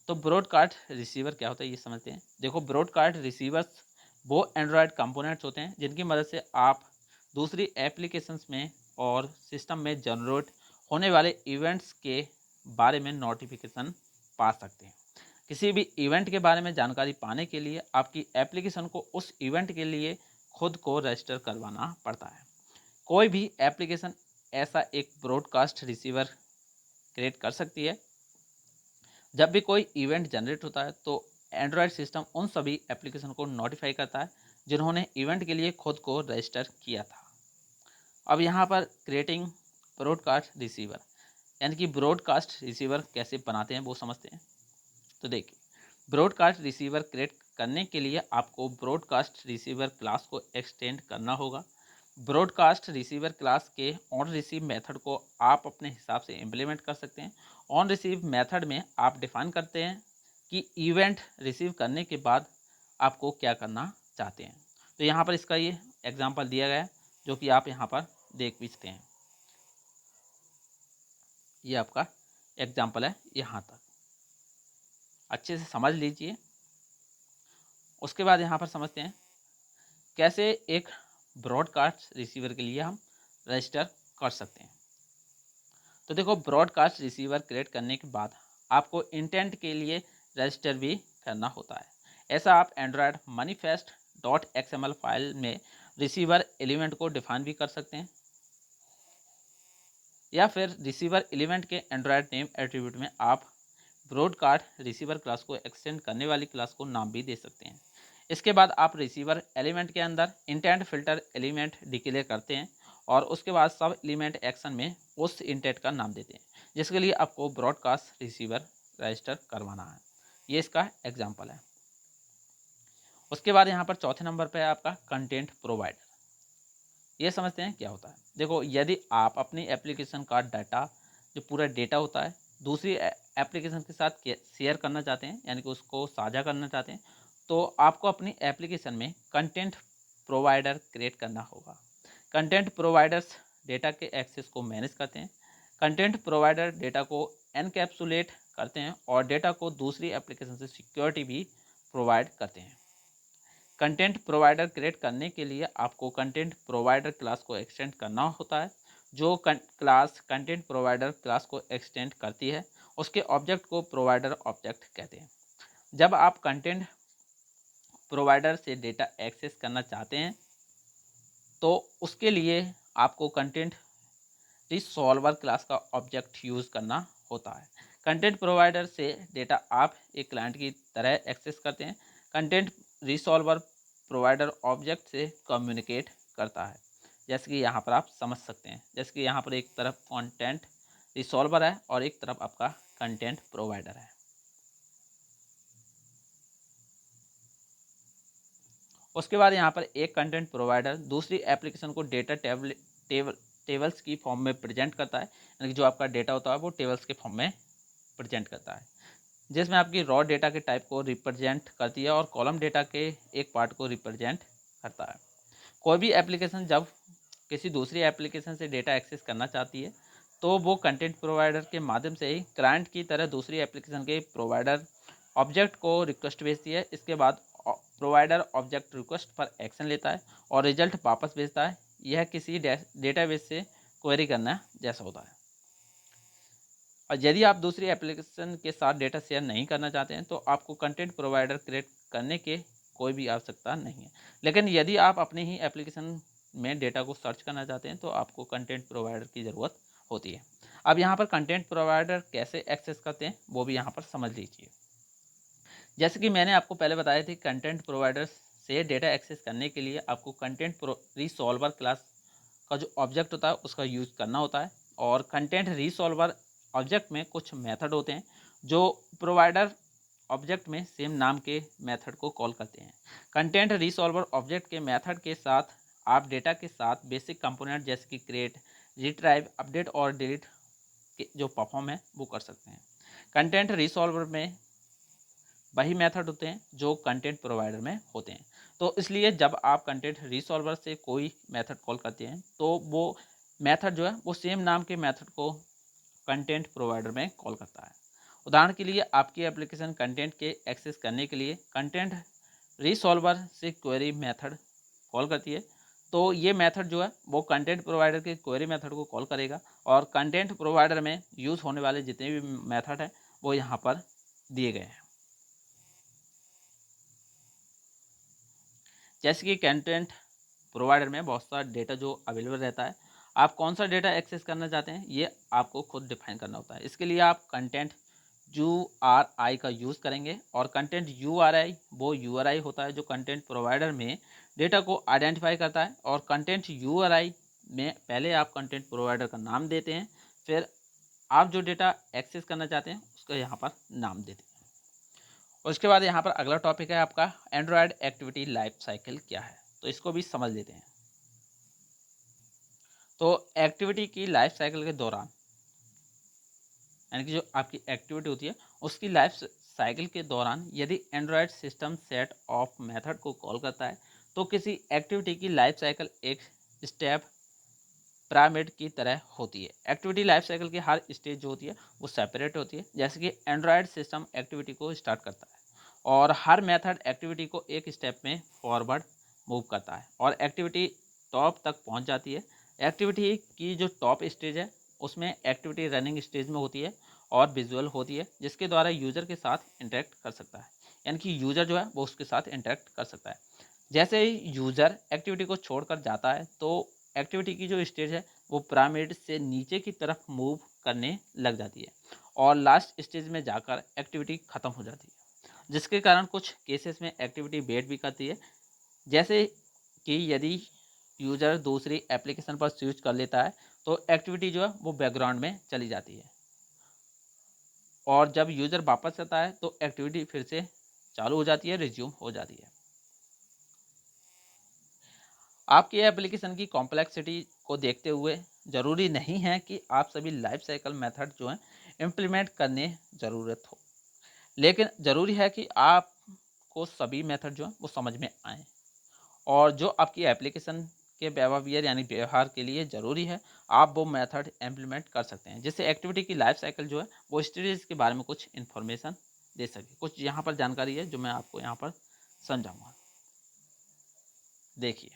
तो ब्रॉडकास्ट रिसीवर क्या होता है ये समझते हैं। देखो, ब्रॉडकास्ट रिसीवर्स वो एंड्रॉयड कंपोनेंट्स होते हैं जिनकी मदद से आप दूसरी एप्लीकेशंस में और सिस्टम में जनरेट होने वाले इवेंट्स के बारे में नोटिफिकेशन पा सकते हैं। किसी भी इवेंट के बारे में जानकारी पाने के लिए आपकी एप्लीकेशन को उस इवेंट के लिए खुद को रजिस्टर करवाना पड़ता है। कोई भी एप्लीकेशन ऐसा एक ब्रॉडकास्ट रिसीवर क्रिएट कर सकती है। जब भी कोई इवेंट जनरेट होता है तो एंड्रॉयड सिस्टम उन सभी एप्लीकेशन को नोटिफाई करता है जिन्होंने इवेंट के लिए खुद को रजिस्टर किया था। अब यहाँ पर क्रिएटिंग ब्रॉडकास्ट रिसीवर, यानी कि ब्रॉडकास्ट रिसीवर कैसे बनाते हैं वो समझते हैं। तो देखिए, ब्रॉडकास्ट रिसीवर क्रिएट करने के लिए आपको ब्रॉडकास्ट रिसीवर क्लास को एक्सटेंड करना होगा। ब्रॉडकास्ट रिसीवर क्लास के ऑन रिसीव मेथड को आप अपने हिसाब से इम्प्लीमेंट कर सकते हैं। ऑन रिसीव मेथड में आप डिफाइन करते हैं कि इवेंट रिसीव करने के बाद आपको क्या करना चाहते हैं। तो यहाँ पर इसका ये एग्जांपल दिया गया है जो कि आप यहाँ पर देख भी सकते हैं। ये आपका एग्जांपल है, यहाँ तक अच्छे से समझ लीजिए। उसके बाद यहाँ पर समझते हैं कैसे एक ब्रॉडकास्ट रिसीवर के लिए हम रजिस्टर कर सकते हैं। तो देखो, ब्रॉडकास्ट रिसीवर क्रिएट करने के बाद आपको इंटेंट के लिए रजिस्टर भी करना होता है। ऐसा आप एंड्रॉयड मैनिफेस्ट .xml फाइल में रिसीवर एलिमेंट को डिफाइन भी कर सकते हैं, या फिर रिसीवर एलिमेंट के एंड्रॉयड नेम एट्रीब्यूट में आप ब्रॉडकास्ट रिसीवर क्लास को एक्सटेंड करने वाली क्लास को नाम भी दे सकते हैं। इसके बाद आप रिसीवर एलिमेंट के अंदर इंटेंट फिल्टर एलिमेंट डिक्लेयर करते हैं और उसके बाद सब एलिमेंट एक्शन में उस इंटेंट का नाम देते हैं जिसके लिए आपको ब्रॉडकास्ट रिसीवर रजिस्टर करवाना है। ये इसका एग्जाम्पल है। उसके बाद यहाँ पर चौथे नंबर पर है आपका कंटेंट प्रोवाइडर। ये समझते हैं क्या होता है। देखो, यदि आप अपनी एप्लीकेशन का डाटा, जो पूरा डेटा होता है, दूसरी एप्लीकेशन के साथ शेयर करना चाहते हैं, यानी कि उसको साझा करना चाहते हैं, तो आपको अपनी एप्लीकेशन में कंटेंट प्रोवाइडर क्रिएट करना होगा। कंटेंट प्रोवाइडर्स डेटा के एक्सेस को मैनेज करते हैं। कंटेंट प्रोवाइडर डेटा को एनकैप्सुलेट करते हैं और डेटा को दूसरी एप्लीकेशन से सिक्योरिटी भी प्रोवाइड करते हैं। कंटेंट प्रोवाइडर क्रिएट करने के लिए आपको कंटेंट प्रोवाइडर क्लास को एक्सटेंड करना होता है। जो क्लास कंटेंट प्रोवाइडर क्लास को एक्सटेंड करती है उसके ऑब्जेक्ट को प्रोवाइडर ऑब्जेक्ट कहते हैं। जब आप कंटेंट प्रोवाइडर से डेटा एक्सेस करना चाहते हैं तो उसके लिए आपको कंटेंट रिसॉल्वर क्लास का ऑब्जेक्ट यूज़ करना होता है। कंटेंट प्रोवाइडर से डेटा आप एक क्लाइंट की तरह एक्सेस करते हैं। कंटेंट रिसॉल्वर प्रोवाइडर ऑब्जेक्ट से कम्युनिकेट करता है, जैसे कि यहाँ पर आप समझ सकते हैं। जैसे कि यहाँ पर एक तरफ कंटेंट रिसॉल्वर है और एक तरफ आपका कंटेंट प्रोवाइडर है। उसके बाद यहाँ पर एक कंटेंट प्रोवाइडर दूसरी एप्लीकेशन को डेटा टेबल्स की फॉर्म में प्रेजेंट करता है, यानी कि जो आपका डेटा होता है वो टेबल्स के फॉर्म में प्रेजेंट करता है, जिसमें आपकी रॉ डेटा के टाइप को रिप्रेजेंट करती है और कॉलम डेटा के एक पार्ट को रिप्रेजेंट करता है। कोई भी एप्लीकेशन जब किसी दूसरी एप्लीकेशन से डेटा एक्सेस करना चाहती है तो वो कंटेंट प्रोवाइडर के माध्यम से ही क्लाइंट की तरह दूसरी एप्लीकेशन के प्रोवाइडर ऑब्जेक्ट को रिक्वेस्ट भेजती है। इसके बाद प्रोवाइडर ऑब्जेक्ट रिक्वेस्ट पर एक्शन लेता है और रिजल्ट वापस भेजता है। यह किसी डेटाबेस से क्वेरी करना जैसा होता है। और यदि आप दूसरी एप्लीकेशन के साथ डेटा शेयर नहीं करना चाहते हैं तो आपको कंटेंट प्रोवाइडर क्रिएट करने के कोई भी आवश्यकता नहीं है। लेकिन यदि आप अपनी ही एप्लीकेशन में डेटा को सर्च करना चाहते हैं तो आपको कंटेंट प्रोवाइडर की ज़रूरत होती है। अब यहाँ पर कंटेंट प्रोवाइडर कैसे एक्सेस करते हैं वो भी यहाँ पर समझ लीजिए। जैसे कि मैंने आपको पहले बताया था, कंटेंट प्रोवाइडर से डेटा एक्सेस करने के लिए आपको कंटेंट रिसॉल्वर क्लास का जो ऑब्जेक्ट होता है उसका यूज़ करना होता है। और कंटेंट रिसॉल्वर ऑब्जेक्ट में कुछ मेथड होते हैं जो प्रोवाइडर ऑब्जेक्ट में सेम नाम के मेथड को कॉल करते हैं। कंटेंट रिसॉल्वर ऑब्जेक्ट के मेथड के साथ आप डेटा के साथ बेसिक कंपोनेंट जैसे कि क्रिएट, रिट्राइव, अपडेट और डिलीट के जो परफॉर्म है वो कर सकते हैं। कंटेंट रिसॉल्वर में वही मेथड होते हैं जो कंटेंट प्रोवाइडर में होते हैं। तो इसलिए जब आप कंटेंट रिसॉल्वर से कोई मेथड कॉल करते हैं तो वो मेथड जो है वो सेम नाम के मेथड को कंटेंट प्रोवाइडर में कॉल करता है। उदाहरण के लिए आपकी एप्लीकेशन कंटेंट के एक्सेस करने के लिए कंटेंट रिसॉल्वर से क्वेरी मेथड कॉल करती है, तो ये मेथड जो है वो कंटेंट प्रोवाइडर के क्वेरी मेथड को कॉल करेगा और कंटेंट प्रोवाइडर में यूज़ होने वाले जितने भी मेथड हैं वो यहाँ पर दिए गए हैं। जैसे कि कंटेंट प्रोवाइडर में बहुत सारा डेटा जो अवेलेबल रहता है, आप कौन सा डेटा एक्सेस करना चाहते हैं ये आपको खुद डिफाइन करना होता है। इसके लिए आप कंटेंट URI का यूज़ करेंगे, और कंटेंट URI वो URI होता है जो कंटेंट प्रोवाइडर में डेटा को आइडेंटिफाई करता है, और कंटेंट URI में पहले आप कंटेंट प्रोवाइडर का नाम देते हैं, फिर आप जो डेटा एक्सेस करना चाहते हैं उसका यहाँ पर नाम देते हैं। उसके बाद यहाँ पर अगला टॉपिक है आपका एंड्रॉयड एक्टिविटी लाइफ साइकिल क्या है, तो इसको भी समझ लेते हैं। तो एक्टिविटी की लाइफ साइकिल के दौरान, यानी कि जो आपकी एक्टिविटी होती है उसकी लाइफ साइकिल के दौरान यदि Android system set of method को कॉल करता है तो किसी एक्टिविटी की लाइफ साइकिल एक स्टेप पिरामिड की तरह होती है। एक्टिविटी लाइफ साइकिल की हर स्टेज जो होती है वो सेपरेट होती है। जैसे कि एंड्रॉयड सिस्टम एक्टिविटी को स्टार्ट करता है और हर मेथड एक्टिविटी को एक स्टेप में फॉरवर्ड मूव करता है और एक्टिविटी टॉप तक पहुंच जाती है। एक्टिविटी की जो टॉप स्टेज है उसमें एक्टिविटी रनिंग स्टेज में होती है और विजुअल होती है, जिसके द्वारा यूज़र के साथ इंटरेक्ट कर सकता है, यानी कि यूज़र जो है वो उसके साथ इंटरेक्ट कर सकता है। जैसे ही यूज़र एक्टिविटी को छोड़कर जाता है तो एक्टिविटी की जो स्टेज है वो पिरामिड से नीचे की तरफ मूव करने लग जाती है और लास्ट स्टेज में जाकर एक्टिविटी ख़त्म हो जाती है, जिसके कारण कुछ केसेस में एक्टिविटी वेट भी करती है। जैसे कि यदि यूज़र दूसरी एप्लीकेशन पर स्विच कर लेता है तो एक्टिविटी जो है वो बैकग्राउंड में चली जाती है, और जब यूज़र वापस आता है तो एक्टिविटी फिर से चालू हो जाती है, रिज्यूम हो जाती है। आपकी एप्लीकेशन की कॉम्प्लेक्सिटी को देखते हुए ज़रूरी नहीं है कि आप सभी लाइफ साइकिल मेथड जो हैं इम्प्लीमेंट करने ज़रूरत हो, लेकिन ज़रूरी है कि आपको सभी मेथड जो हैं वो समझ में आएँ और जो आपकी एप्लीकेशन के बिहेवियर यानी व्यवहार के लिए ज़रूरी है आप वो मेथड इम्प्लीमेंट कर सकते हैं, जिससे एक्टिविटी की लाइफ साइकिल जो है वो स्टेजेस के बारे में कुछ इन्फॉर्मेशन दे सके। कुछ यहाँ पर जानकारी है जो मैं आपको यहाँ पर समझाऊँगा। देखिए,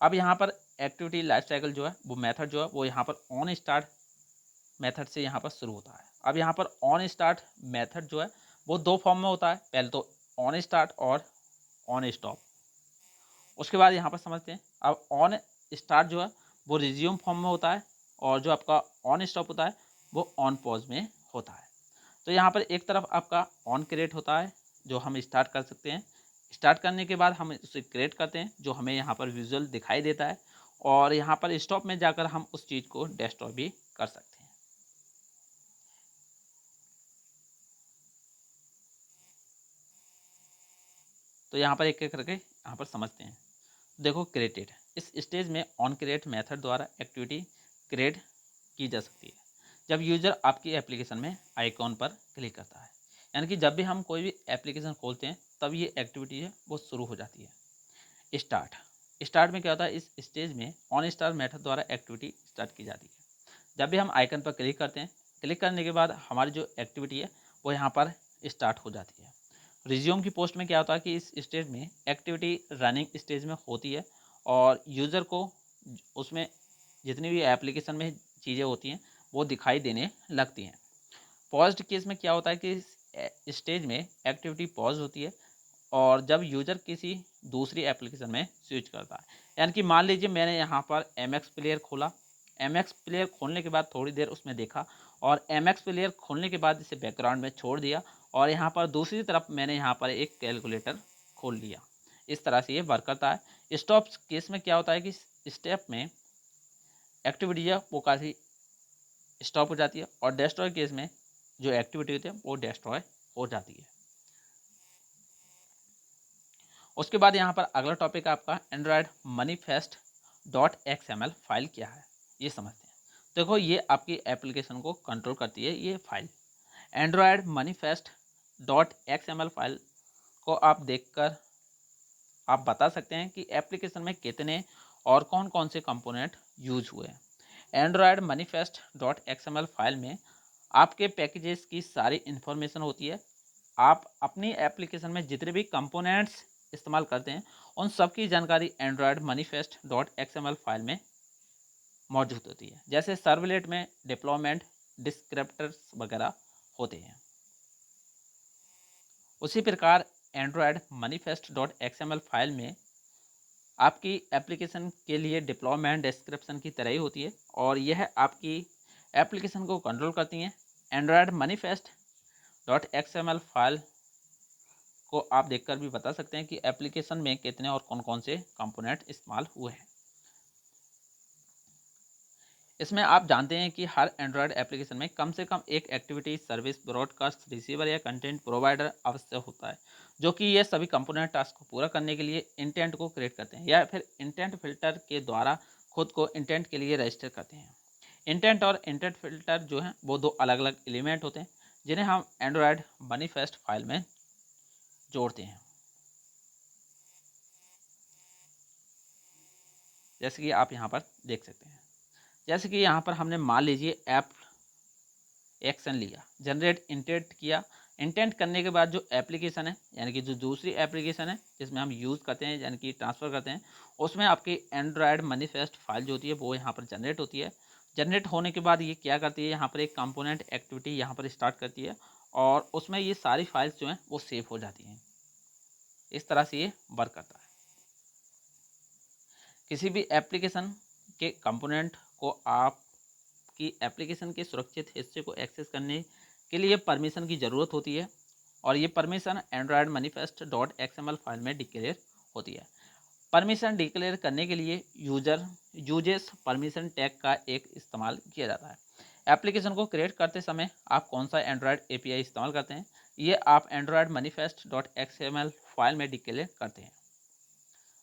अब यहाँ पर एक्टिविटी लाइफ साइकिल जो है वो मेथड जो है वो यहाँ पर ऑन स्टार्ट मेथड से यहाँ पर शुरू होता है। अब यहाँ पर ऑन स्टार्ट मेथड जो है वो दो फॉर्म में होता है, पहले तो ऑन स्टार्ट और ऑन स्टॉप। उसके बाद यहाँ पर समझते हैं, अब ऑन स्टार्ट जो है वो रिज्यूम फॉर्म में होता है और जो आपका ऑन स्टॉप होता है वो ऑन पॉज में होता है। तो यहाँ पर एक तरफ आपका ऑन क्रिएट होता है जो हम स्टार्ट कर सकते हैं, स्टार्ट करने के बाद हम उसे क्रिएट करते हैं जो हमें यहाँ पर विजुअल दिखाई देता है, और यहाँ पर स्टॉप में जाकर हम उस चीज़ को डिस्ट्रॉय भी कर सकते हैं। तो यहाँ पर एक एक करके यहाँ पर समझते हैं। देखो क्रिएटेड, इस स्टेज में ऑन क्रिएट मेथड द्वारा एक्टिविटी क्रिएट की जा सकती है जब यूज़र आपकी एप्लीकेशन में आइकॉन पर क्लिक करता है, यानी कि जब भी हम कोई भी एप्लीकेशन खोलते हैं तब ये एक्टिविटी है वो शुरू हो जाती है। स्टार्ट, स्टार्ट में क्या होता है, इस स्टेज में ऑन स्टार्ट मेथड द्वारा एक्टिविटी स्टार्ट की जाती है जब भी हम आइकन पर क्लिक करते हैं। क्लिक करने के बाद हमारी जो एक्टिविटी है वो यहाँ पर स्टार्ट हो जाती है। रिज्यूम की पोस्ट में क्या होता है कि इस स्टेज में एक्टिविटी रनिंग स्टेज में होती है और यूज़र को उसमें जितनी भी एप्लीकेशन में चीज़ें होती हैं वो दिखाई देने लगती हैं। पॉज्ड केस में क्या होता है कि इस स्टेज में एक्टिविटी पॉज होती है और जब यूज़र किसी दूसरी एप्लीकेशन में स्विच करता है, यानी कि मान लीजिए मैंने यहाँ पर एम एक्स प्लेयर खोला, एम एक्स प्लेयर खोलने के बाद थोड़ी देर उसमें देखा और एम एक्स प्लेयर खोलने के बाद इसे बैकग्राउंड में छोड़ दिया और यहाँ पर दूसरी तरफ मैंने यहाँ पर एक कैलकुलेटर खोल लिया। इस तरह से ये वर्क करता है। स्टॉप केस में क्या होता है कि स्टेप में एक्टिविटी है वो काफ़ी स्टॉप हो जाती है और डेस्ट्रॉय केस में जो एक्टिविटी होती है वो डेस्ट्रॉय हो जाती है। उसके बाद यहाँ पर अगला टॉपिक आपका Android manifest dot XML file क्या है ये समझते हैं। देखो ये आपकी एप्लीकेशन को कंट्रोल करती है ये file. Android manifest dot XML file को आप देखकर आप बता सकते हैं कि एप्लीकेशन में कितने और कौन कौन से कंपोनेंट यूज हुए हैं। Android manifest dot XML file में आपके पैकेजेस की सारी इन्फॉर्मेशन होती है। आप अपनी एप्लीकेशन में जितने भी कंपोनेंट्स इस्तेमाल करते हैं उन सब की जानकारी Android manifest dot XML file में मौजूद होती है। जैसे सर्वलेट में डिप्लॉयमेंट डिस्क्रिप्टर्स वगैरह होते हैं, उसी प्रकार Android manifest dot XML file में आपकी एप्लीकेशन के लिए डिप्लॉयमेंट डिस्क्रिप्शन की तरह ही होती है और यह आपकी एप्लीकेशन को कंट्रोल करती हैं। Android manifest dot XML file को आप देखकर भी बता सकते हैं कि एप्लीकेशन में कितने और कौन कौन से कंपोनेंट इस्तेमाल हुए हैं। इसमें आप जानते हैं कि हर एंड्रॉयड एप्लीकेशन में कम से कम एक एक्टिविटी, सर्विस, ब्रॉडकास्ट, रिसीवर या कंटेंट प्रोवाइडर अवश्य होता है, जो कि ये सभी कंपोनेंट टास्क को पूरा करने के लिए इंटेंट को क्रिएट करते हैं या फिर इंटेंट फिल्टर के द्वारा खुद को इंटेंट के लिए रजिस्टर करते हैं। इंटेंट और इंटेंट फिल्टर जो हैं वो दो अलग अलग एलिमेंट होते हैं जिन्हें हम एंड्रॉयड मैनिफेस्ट फाइल में जोड़ते हैं। जैसे कि आप यहाँ पर देख सकते हैं, जैसे कि यहाँ पर हमने मान लीजिए ऐप एक्शन लिया, जनरेट इंटेंट किया। इंटेंट करने के बाद जो एप्लीकेशन है यानी कि जो दूसरी एप्लीकेशन है जिसमें हम यूज़ करते हैं यानी कि ट्रांसफ़र करते हैं, उसमें आपकी एंड्रॉयड मैनिफेस्ट फाइल जो होती है वो यहाँ पर जनरेट होती है। जनरेट होने के बाद ये क्या करती है, यहाँ पर एक कंपोनेंट एक्टिविटी यहाँ पर स्टार्ट करती है और उसमें ये सारी फाइल्स जो हैं वो सेव हो जाती हैं। इस तरह से ये वर्क करता है। किसी भी एप्लीकेशन के कंपोनेंट को आपकी एप्लीकेशन के सुरक्षित हिस्से को एक्सेस करने के लिए परमिशन की ज़रूरत होती है और ये permission Android manifest dot XML file में डिक्लेयर होती है। परमिशन डिक्लेयर करने के लिए यूजेस परमिशन टैग का एक इस्तेमाल किया जाता है। एप्लीकेशन को क्रिएट करते समय आप कौन सा एंड्रॉयड API इस्तेमाल करते हैं, ये आप Android manifest dot XML file में डिक्लेयर करते हैं।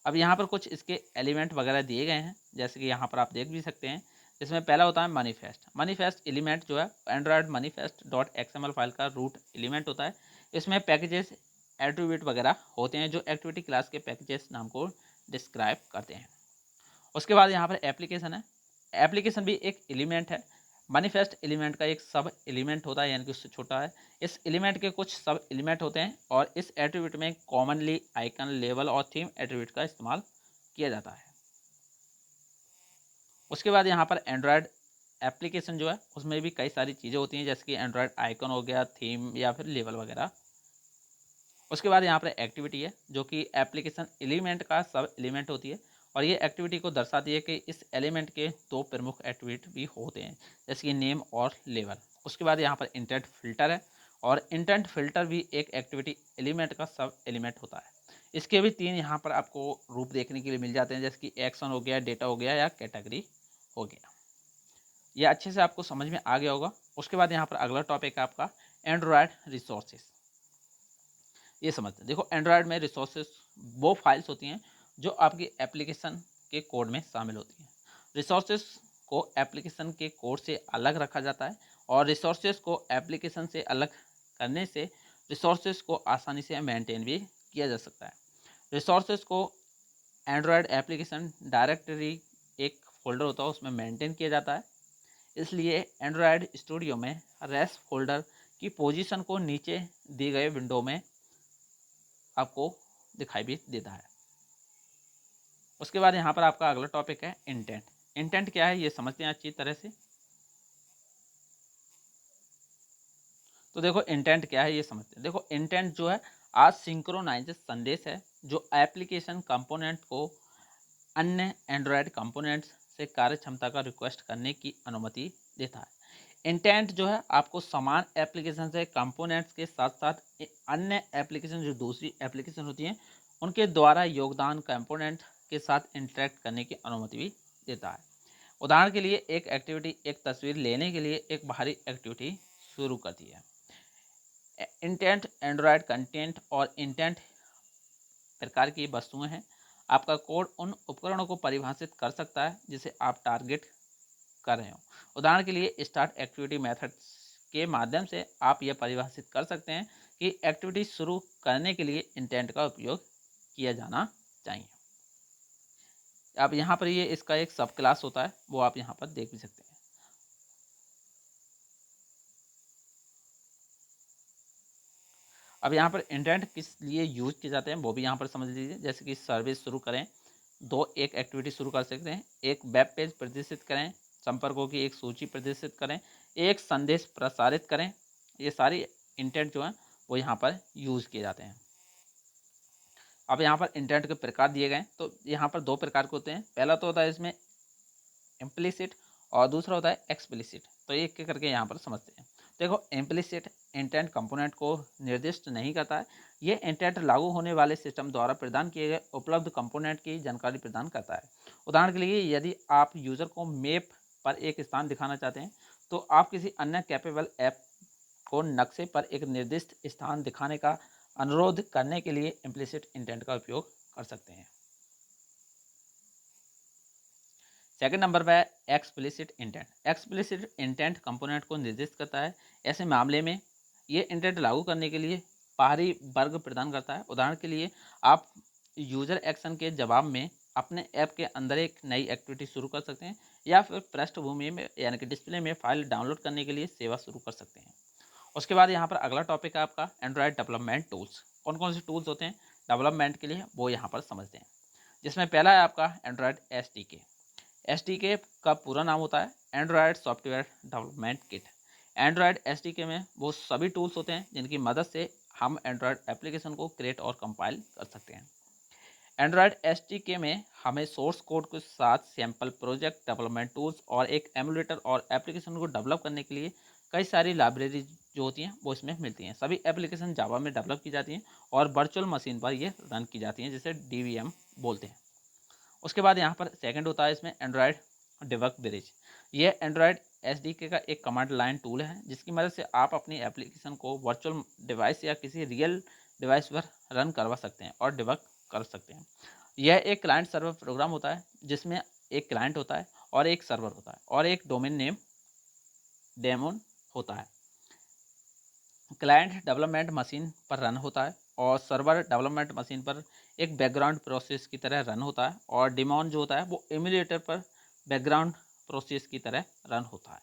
अब यहाँ पर कुछ इसके एलिमेंट वगैरह दिए गए हैं, जैसे कि यहाँ पर आप देख भी सकते हैं। इसमें पहला होता है मैनिफेस्ट एलिमेंट जो है Android manifest dot XML file का रूट एलिमेंट होता है। इसमें पैकेजेस, एट्रीब्यूट वगैरह होते हैं जो एक्टिविटी क्लास के पैकेजेस नाम को डिस्क्राइब करते हैं। उसके बाद यहाँ पर एप्लीकेशन है। एप्लीकेशन भी एक एलिमेंट है। मैनिफेस्ट एलिमेंट का एक सब एलिमेंट होता है यानी कि उससे छोटा है। इस एलिमेंट के कुछ सब एलिमेंट होते हैं और इस एट्रीब्यूट में कॉमनली आइकन, लेवल और थीम एट्रीब्यूट का इस्तेमाल किया जाता है। उसके बाद यहाँ पर एंड्रॉयड एप्लीकेशन जो है उसमें भी कई सारी चीज़ें होती हैं, जैसे कि एंड्रॉयड आइकन हो गया, थीम या फिर लेवल वगैरह। उसके बाद यहाँ पर एक्टिविटी है जो कि एप्लीकेशन एलिमेंट का सब एलिमेंट होती है और ये एक्टिविटी को दर्शाती है कि इस एलिमेंट के दो प्रमुख एट्रीब्यूट भी होते हैं, जैसे कि नेम और लेवल। उसके बाद यहाँ पर इंटेंट फिल्टर है और इंटेंट फिल्टर भी एक एक्टिविटी एलिमेंट का सब एलिमेंट होता है। इसके भी तीन यहाँ पर आपको रूप देखने के लिए मिल जाते हैं, जैसे कि एक्शन हो गया, डेटा हो गया या कैटेगरी हो गया। ये अच्छे से आपको समझ में आ गया होगा। उसके बाद यहाँ पर अगला टॉपिक है आपका एंड्रॉयड रिसोर्सेज। ये समझते हैं। देखो, एंड्रॉयड में रिसोर्सेज वो फाइल्स होती हैं जो आपकी एप्लीकेशन के कोड में शामिल होती हैं। रिसोर्सेज को एप्लीकेशन के कोड से अलग रखा जाता है और रिसोर्सेज को एप्लीकेशन से अलग करने से रिसोर्सेज को आसानी से मेंटेन भी किया जा सकता है। रिसोर्सेज को एंड्रॉयड एप्लीकेशन डायरेक्टरी एक फोल्डर होता है उसमें मेंटेन किया जाता है। इसलिए एंड्रॉयड स्टूडियो में रेस्ट फोल्डर की पोजीशन को नीचे दी गए विंडो में आपको दिखाई भी देता है। उसके बाद यहाँ पर आपका अगला टॉपिक है इंटेंट। इंटेंट क्या है ये समझते हैं अच्छी तरह से। तो देखो, इंटेंट क्या है ये समझते हैं। देखो, इंटेंट जो है असिंक्रोनाइज्ड संदेश है जो एप्लीकेशन कंपोनेंट को अन्य एंड्रॉयड कंपोनेंट्स से कार्य क्षमता का रिक्वेस्ट करने की अनुमति देता है। इंटेंट जो है आपको समान एप्लीकेशन से कंपोनेंट्स के साथ साथ अन्य एप्लीकेशन जो दूसरी एप्लीकेशन होती हैं उनके द्वारा योगदान कंपोनेंट के साथ इंटरेक्ट करने की अनुमति भी देता है। उदाहरण के लिए एक एक्टिविटी एक तस्वीर लेने के लिए एक बाहरी एक्टिविटी शुरू करती है। इंटेंट एंड्रॉयड कंटेंट और इंटेंट प्रकार की वस्तुएं हैं। आपका कोड उन उपकरणों को परिभाषित कर सकता है जिसे आप टारगेट कर रहे हो। उदाहरण के लिए स्टार्ट एक्टिविटी मेथड के माध्यम से आप यह परिभाषित कर सकते हैं कि एक्टिविटी शुरू करने के लिए इंटेंट का उपयोग किया जाना चाहिए। अब यहाँ पर ये इसका एक सब क्लास होता है, वो आप यहाँ पर देख भी सकते हैं। अब यहाँ पर इंटेंट किस लिए यूज किए जाते हैं वो भी यहाँ पर समझ लीजिए। जैसे कि सर्विस शुरू करें, एक एक्टिविटी शुरू कर सकते हैं, एक वेब पेज प्रदर्शित करें, संपर्कों की एक सूची प्रदर्शित करें, एक संदेश प्रसारित करें। ये सारी इंटेंट जो है वो यहाँ पर यूज़ किए जाते हैं। अब यहाँ पर इंटेंट के प्रकार दिए गए, तो यहाँ पर 2 प्रकार के होते हैं। पहला तो होता है इसमें इम्प्लिसिट और दूसरा होता है एक्सप्लिसिट। तो एक एक करके यहाँ पर समझते हैं। देखो, इम्प्लिसिट इंटेंट कंपोनेंट को निर्दिष्ट नहीं करता है। ये इंटेंट लागू होने वाले सिस्टम द्वारा प्रदान किए गए उपलब्ध कंपोनेंट की जानकारी प्रदान करता है। उदाहरण के लिए, यदि आप यूज़र को मैप पर एक स्थान दिखाना चाहते हैं, तो आप किसी अन्य कैपेबल ऐप को नक्शे पर एक निर्दिष्ट स्थान दिखाने का अनुरोध करने के लिए इम्प्लिसिट इंटेंट का उपयोग कर सकते हैं। सेकंड नंबर पे है explicit intent. Explicit intent component को निर्दिष्ट करता है। ऐसे मामले में ये इंटेंट लागू करने के लिए बाहरी वर्ग प्रदान करता है। उदाहरण के लिए, आप यूजर एक्शन के जवाब में अपने ऐप के अंदर एक नई एक्टिविटी शुरू कर सकते हैं, या फिर पृष्ठभूमि में यानी कि डिस्प्ले में फाइल डाउनलोड करने के लिए सेवा शुरू कर सकते हैं। उसके बाद यहाँ पर अगला टॉपिक है आपका एंड्रॉयड डेवलपमेंट टूल्स। कौन कौन से टूल्स होते हैं डेवलपमेंट के लिए, वो यहाँ पर समझते हैं। जिसमें पहला है आपका एंड्रॉयड SDK। SDK का पूरा नाम होता है Android software development kit. Android SDK में वो सभी टूल्स होते हैं जिनकी मदद से हम एंड्रॉयड एप्लीकेशन को क्रिएट और कंपाइल कर सकते हैं। एंड्रॉयड SDK में हमें सोर्स कोड के साथ सैम्पल प्रोजेक्ट डेवलपमेंट टूल्स और एक एमुलेटर और एप्लीकेशन को डेवलप करने के लिए कई सारी लाइब्रेरी जो होती हैं वो इसमें मिलती हैं। सभी एप्लीकेशन जावा में डेवलप की जाती हैं और वर्चुअल मशीन पर ये रन की जाती हैं, जिसे DVM बोलते हैं। उसके बाद यहाँ पर सेकंड होता है इसमें एंड्रॉयड डिबग ब्रिज। ये एंड्रॉयड SDK का एक कमांड लाइन टूल है जिसकी मदद से आप अपनी एप्लीकेशन को वर्चुअल डिवाइस या किसी रियल डिवाइस पर रन करवा सकते हैं और डिबग कर सकते हैं। यह एक क्लाइंट सर्वर प्रोग्राम होता है जिसमें एक क्लाइंट होता है और एक सर्वर होता है और एक डोमेन नेम डेमोन होता है। क्लाइंट डेवलपमेंट मशीन पर रन होता है और सर्वर डेवलपमेंट मशीन पर एक बैकग्राउंड प्रोसेस की तरह रन होता है, और डिमॉन जो होता है वो एमुलेटर पर बैकग्राउंड प्रोसेस की तरह रन होता है।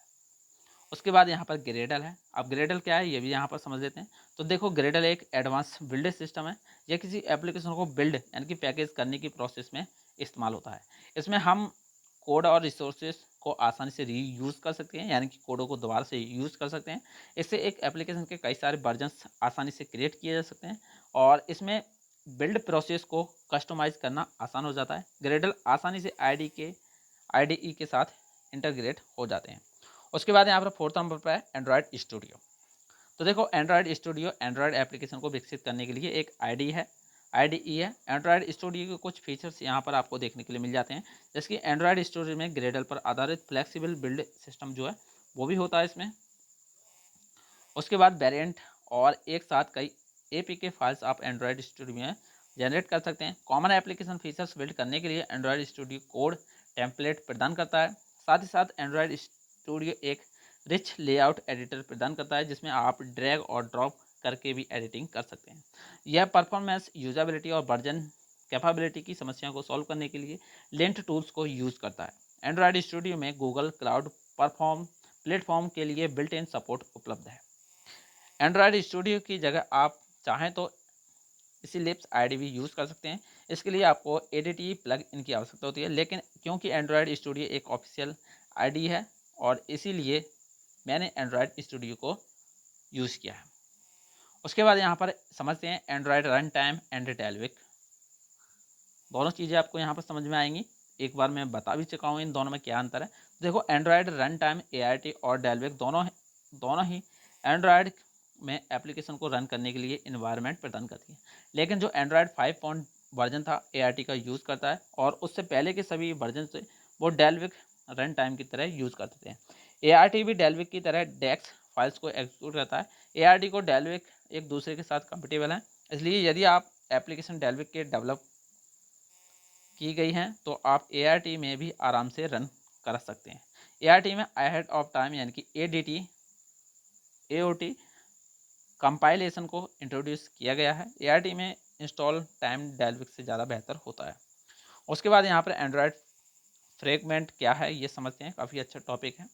उसके बाद यहाँ पर ग्रेडल है। अब ग्रेडल क्या है ये भी यहाँ पर समझ लेते हैं। तो देखो, ग्रेडल एक एडवांस बिल्ड सिस्टम है। यह किसी एप्लीकेशन को बिल्ड यानी कि पैकेज करने की प्रोसेस में इस्तेमाल होता है। इसमें हम कोड और रिसोर्सेज को आसानी से रीयूज़ कर सकते हैं, यानी कि कोडों को दोबारा से यूज़ कर सकते हैं। इससे एक एप्लीकेशन के कई सारे वर्जन्स आसानी से क्रिएट किए जा सकते हैं और इसमें बिल्ड प्रोसेस को कस्टमाइज करना आसान हो जाता है। ग्रेडल आसानी से IDE के साथ इंटरग्रेट हो जाते हैं। उसके बाद यहाँ पर फोर्थ नंबर पर है एंड्रॉयड स्टूडियो। तो देखो, एंड्रॉयड स्टूडियो एंड्रॉयड एप्लीकेशन को विकसित करने के लिए एक IDE है। एंड्रॉयड स्टूडियो के कुछ फीचर्स यहाँ पर आपको देखने के लिए मिल जाते हैं, जैसे कि एंड्रॉयड स्टूडियो में ग्रेडल पर आधारित फ्लेक्सिबल बिल्ड सिस्टम जो है वो भी होता है इसमें। उसके बाद वेरिएंट और एक साथ कई APK फाइल्स आप एंड्रॉयड स्टूडियो में जनरेट कर सकते हैं। कॉमन एप्लीकेशन फीचर्स बिल्ड करने के लिए एंड्रॉयड स्टूडियो कोड टेम्पलेट प्रदान करता है। साथ ही साथ एंड्रॉयड स्टूडियो एक रिच लेआउट एडिटर प्रदान करता है जिसमें आप ड्रैग और ड्रॉप करके भी एडिटिंग कर सकते हैं। यह परफॉर्मेंस, यूजेबिलिटी और वर्जन कैपेबिलिटी की समस्याओं को सॉल्व करने के लिए लेंथ टूल्स को यूज़ करता है। एंड्रॉयड स्टूडियो में गूगल क्लाउड प्लेटफॉर्म के लिए बिल्ट इन सपोर्ट उपलब्ध है। एंड्रॉयड स्टूडियो की जगह आप चाहें तो इलिप्स IDE भी यूज़ कर सकते हैं। इसके लिए आपको ADT प्लग इन की आवश्यकता होती है, लेकिन क्योंकि एंड्रॉयड स्टूडियो एक ऑफिशियल IDE है और इसीलिए मैंने एंड्रॉयड स्टूडियो को यूज़ किया है। उसके बाद यहाँ पर समझते हैं Android run time and Dalvik. दोनों चीज़ें आपको यहाँ पर समझ में आएंगी। एक बार मैं बता भी चुका हूँ इन दोनों में क्या अंतर है। देखो, एंड्रॉयड रन टाइम ART और डेल्विक दोनों ही एंड्रॉयड में एप्लीकेशन को रन करने के लिए इन्वायरमेंट प्रदान करती है, लेकिन जो एंड्रॉयड 5 वर्जन था ART का यूज़ करता है और उससे पहले के सभी वर्जन से वो डेल्विक रन टाइम की तरह यूज़ करते थे। ART भी डेल्विक की तरह डेक्स फाइल्स को एग्जीक्यूट करता है। ART को डेल्विक एक दूसरे के साथ कंपेटेबल है, इसलिए यदि आप एप्लीकेशन डेल्विक के डेवलप की गई हैं तो आप ART में भी आराम से रन कर सकते हैं। ART में अहेड ऑफ टाइम यानी कि AOT कंपाइलेशन को इंट्रोड्यूस किया गया है। ART में इंस्टॉल टाइम डेल्विक से ज़्यादा बेहतर होता है। उसके बाद यहाँ पर एंड्रॉयड फ्रेगमेंट क्या है ये समझते हैं, काफ़ी अच्छा टॉपिक है।